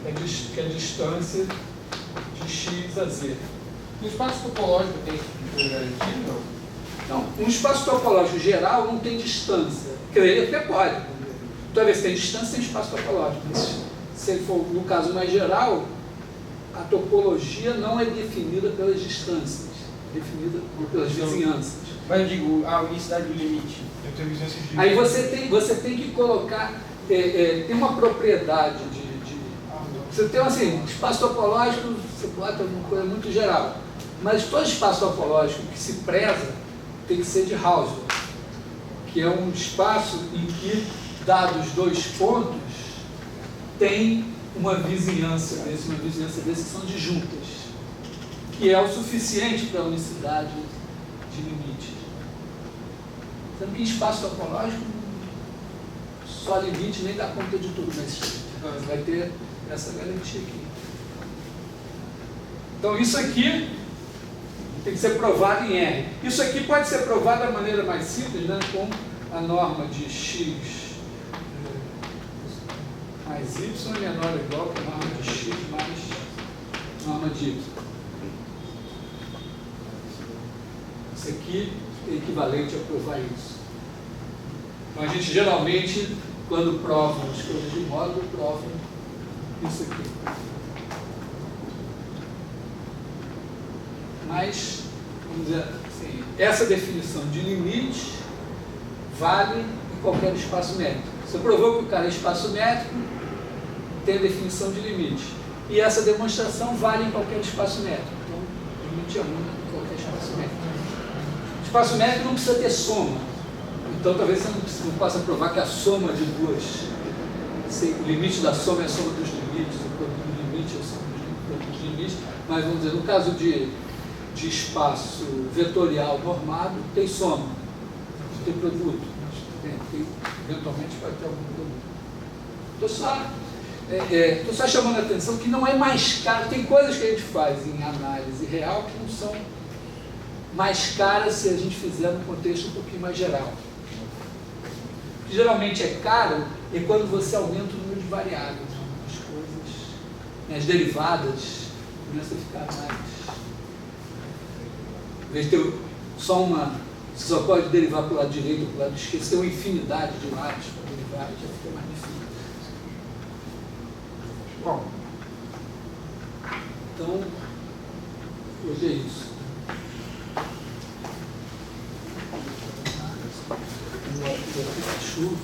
que a distância de x a z. No espaço topológico tem garantia, não? Não, um espaço topológico geral não tem distância. Creio até pode. Toda vez que tem distância, tem espaço topológico. Mas, se for no caso mais geral, a topologia não é definida pelas distâncias, é definida pelas vizinhanças. Mas eu digo, a unicidade do limite. Eu tenho vizinhanças de... Aí você tem que colocar, tem uma propriedade de você tem assim, espaço topológico, você bota uma coisa muito geral, mas todo espaço topológico que se preza tem que ser de Hausdorff, que é um espaço em que, dados dois pontos, tem uma vizinhança desse que são disjuntas, que é o suficiente para a unicidade de limite. Sendo que em espaço topológico, só limite nem dá conta de tudo, mas vai ter essa garantia aqui. Então isso aqui tem que ser provado em R. Isso aqui pode ser provado da maneira mais simples, né, com a norma de x mais y menor ou igual que a norma de x uma dívida. Isso aqui é equivalente a provar isso. Então a gente geralmente, quando provam as coisas de módulo, provam isso aqui. Mas, vamos dizer assim, essa definição de limite vale em qualquer espaço métrico. Você provou que o cara é espaço métrico, tem a definição de limite. E essa demonstração vale em qualquer espaço métrico. Então, o limite é 1 em qualquer espaço métrico. Espaço métrico não precisa ter soma. Então, talvez você não possa provar que a soma de duas... O limite da soma é a soma dos limites, o produto do limite é a soma dos produtos dos limites. Mas, vamos dizer, no caso de espaço vetorial normado, tem soma. Tem produto. Eventualmente pode ter algum produto. Estou só chamando a atenção que não é mais caro. Tem coisas que a gente faz em análise real que não são mais caras se a gente fizer num contexto um pouquinho mais geral. O que geralmente é caro é quando você aumenta o número de variáveis. As coisas, as derivadas começam a ficar mais... Em vez de ter só uma... Você só pode derivar para o lado direito ou para o lado esquerdo. Você tem uma infinidade de lados para derivar, já fica mais difícil. Bom, então, hoje é isso. Chuva.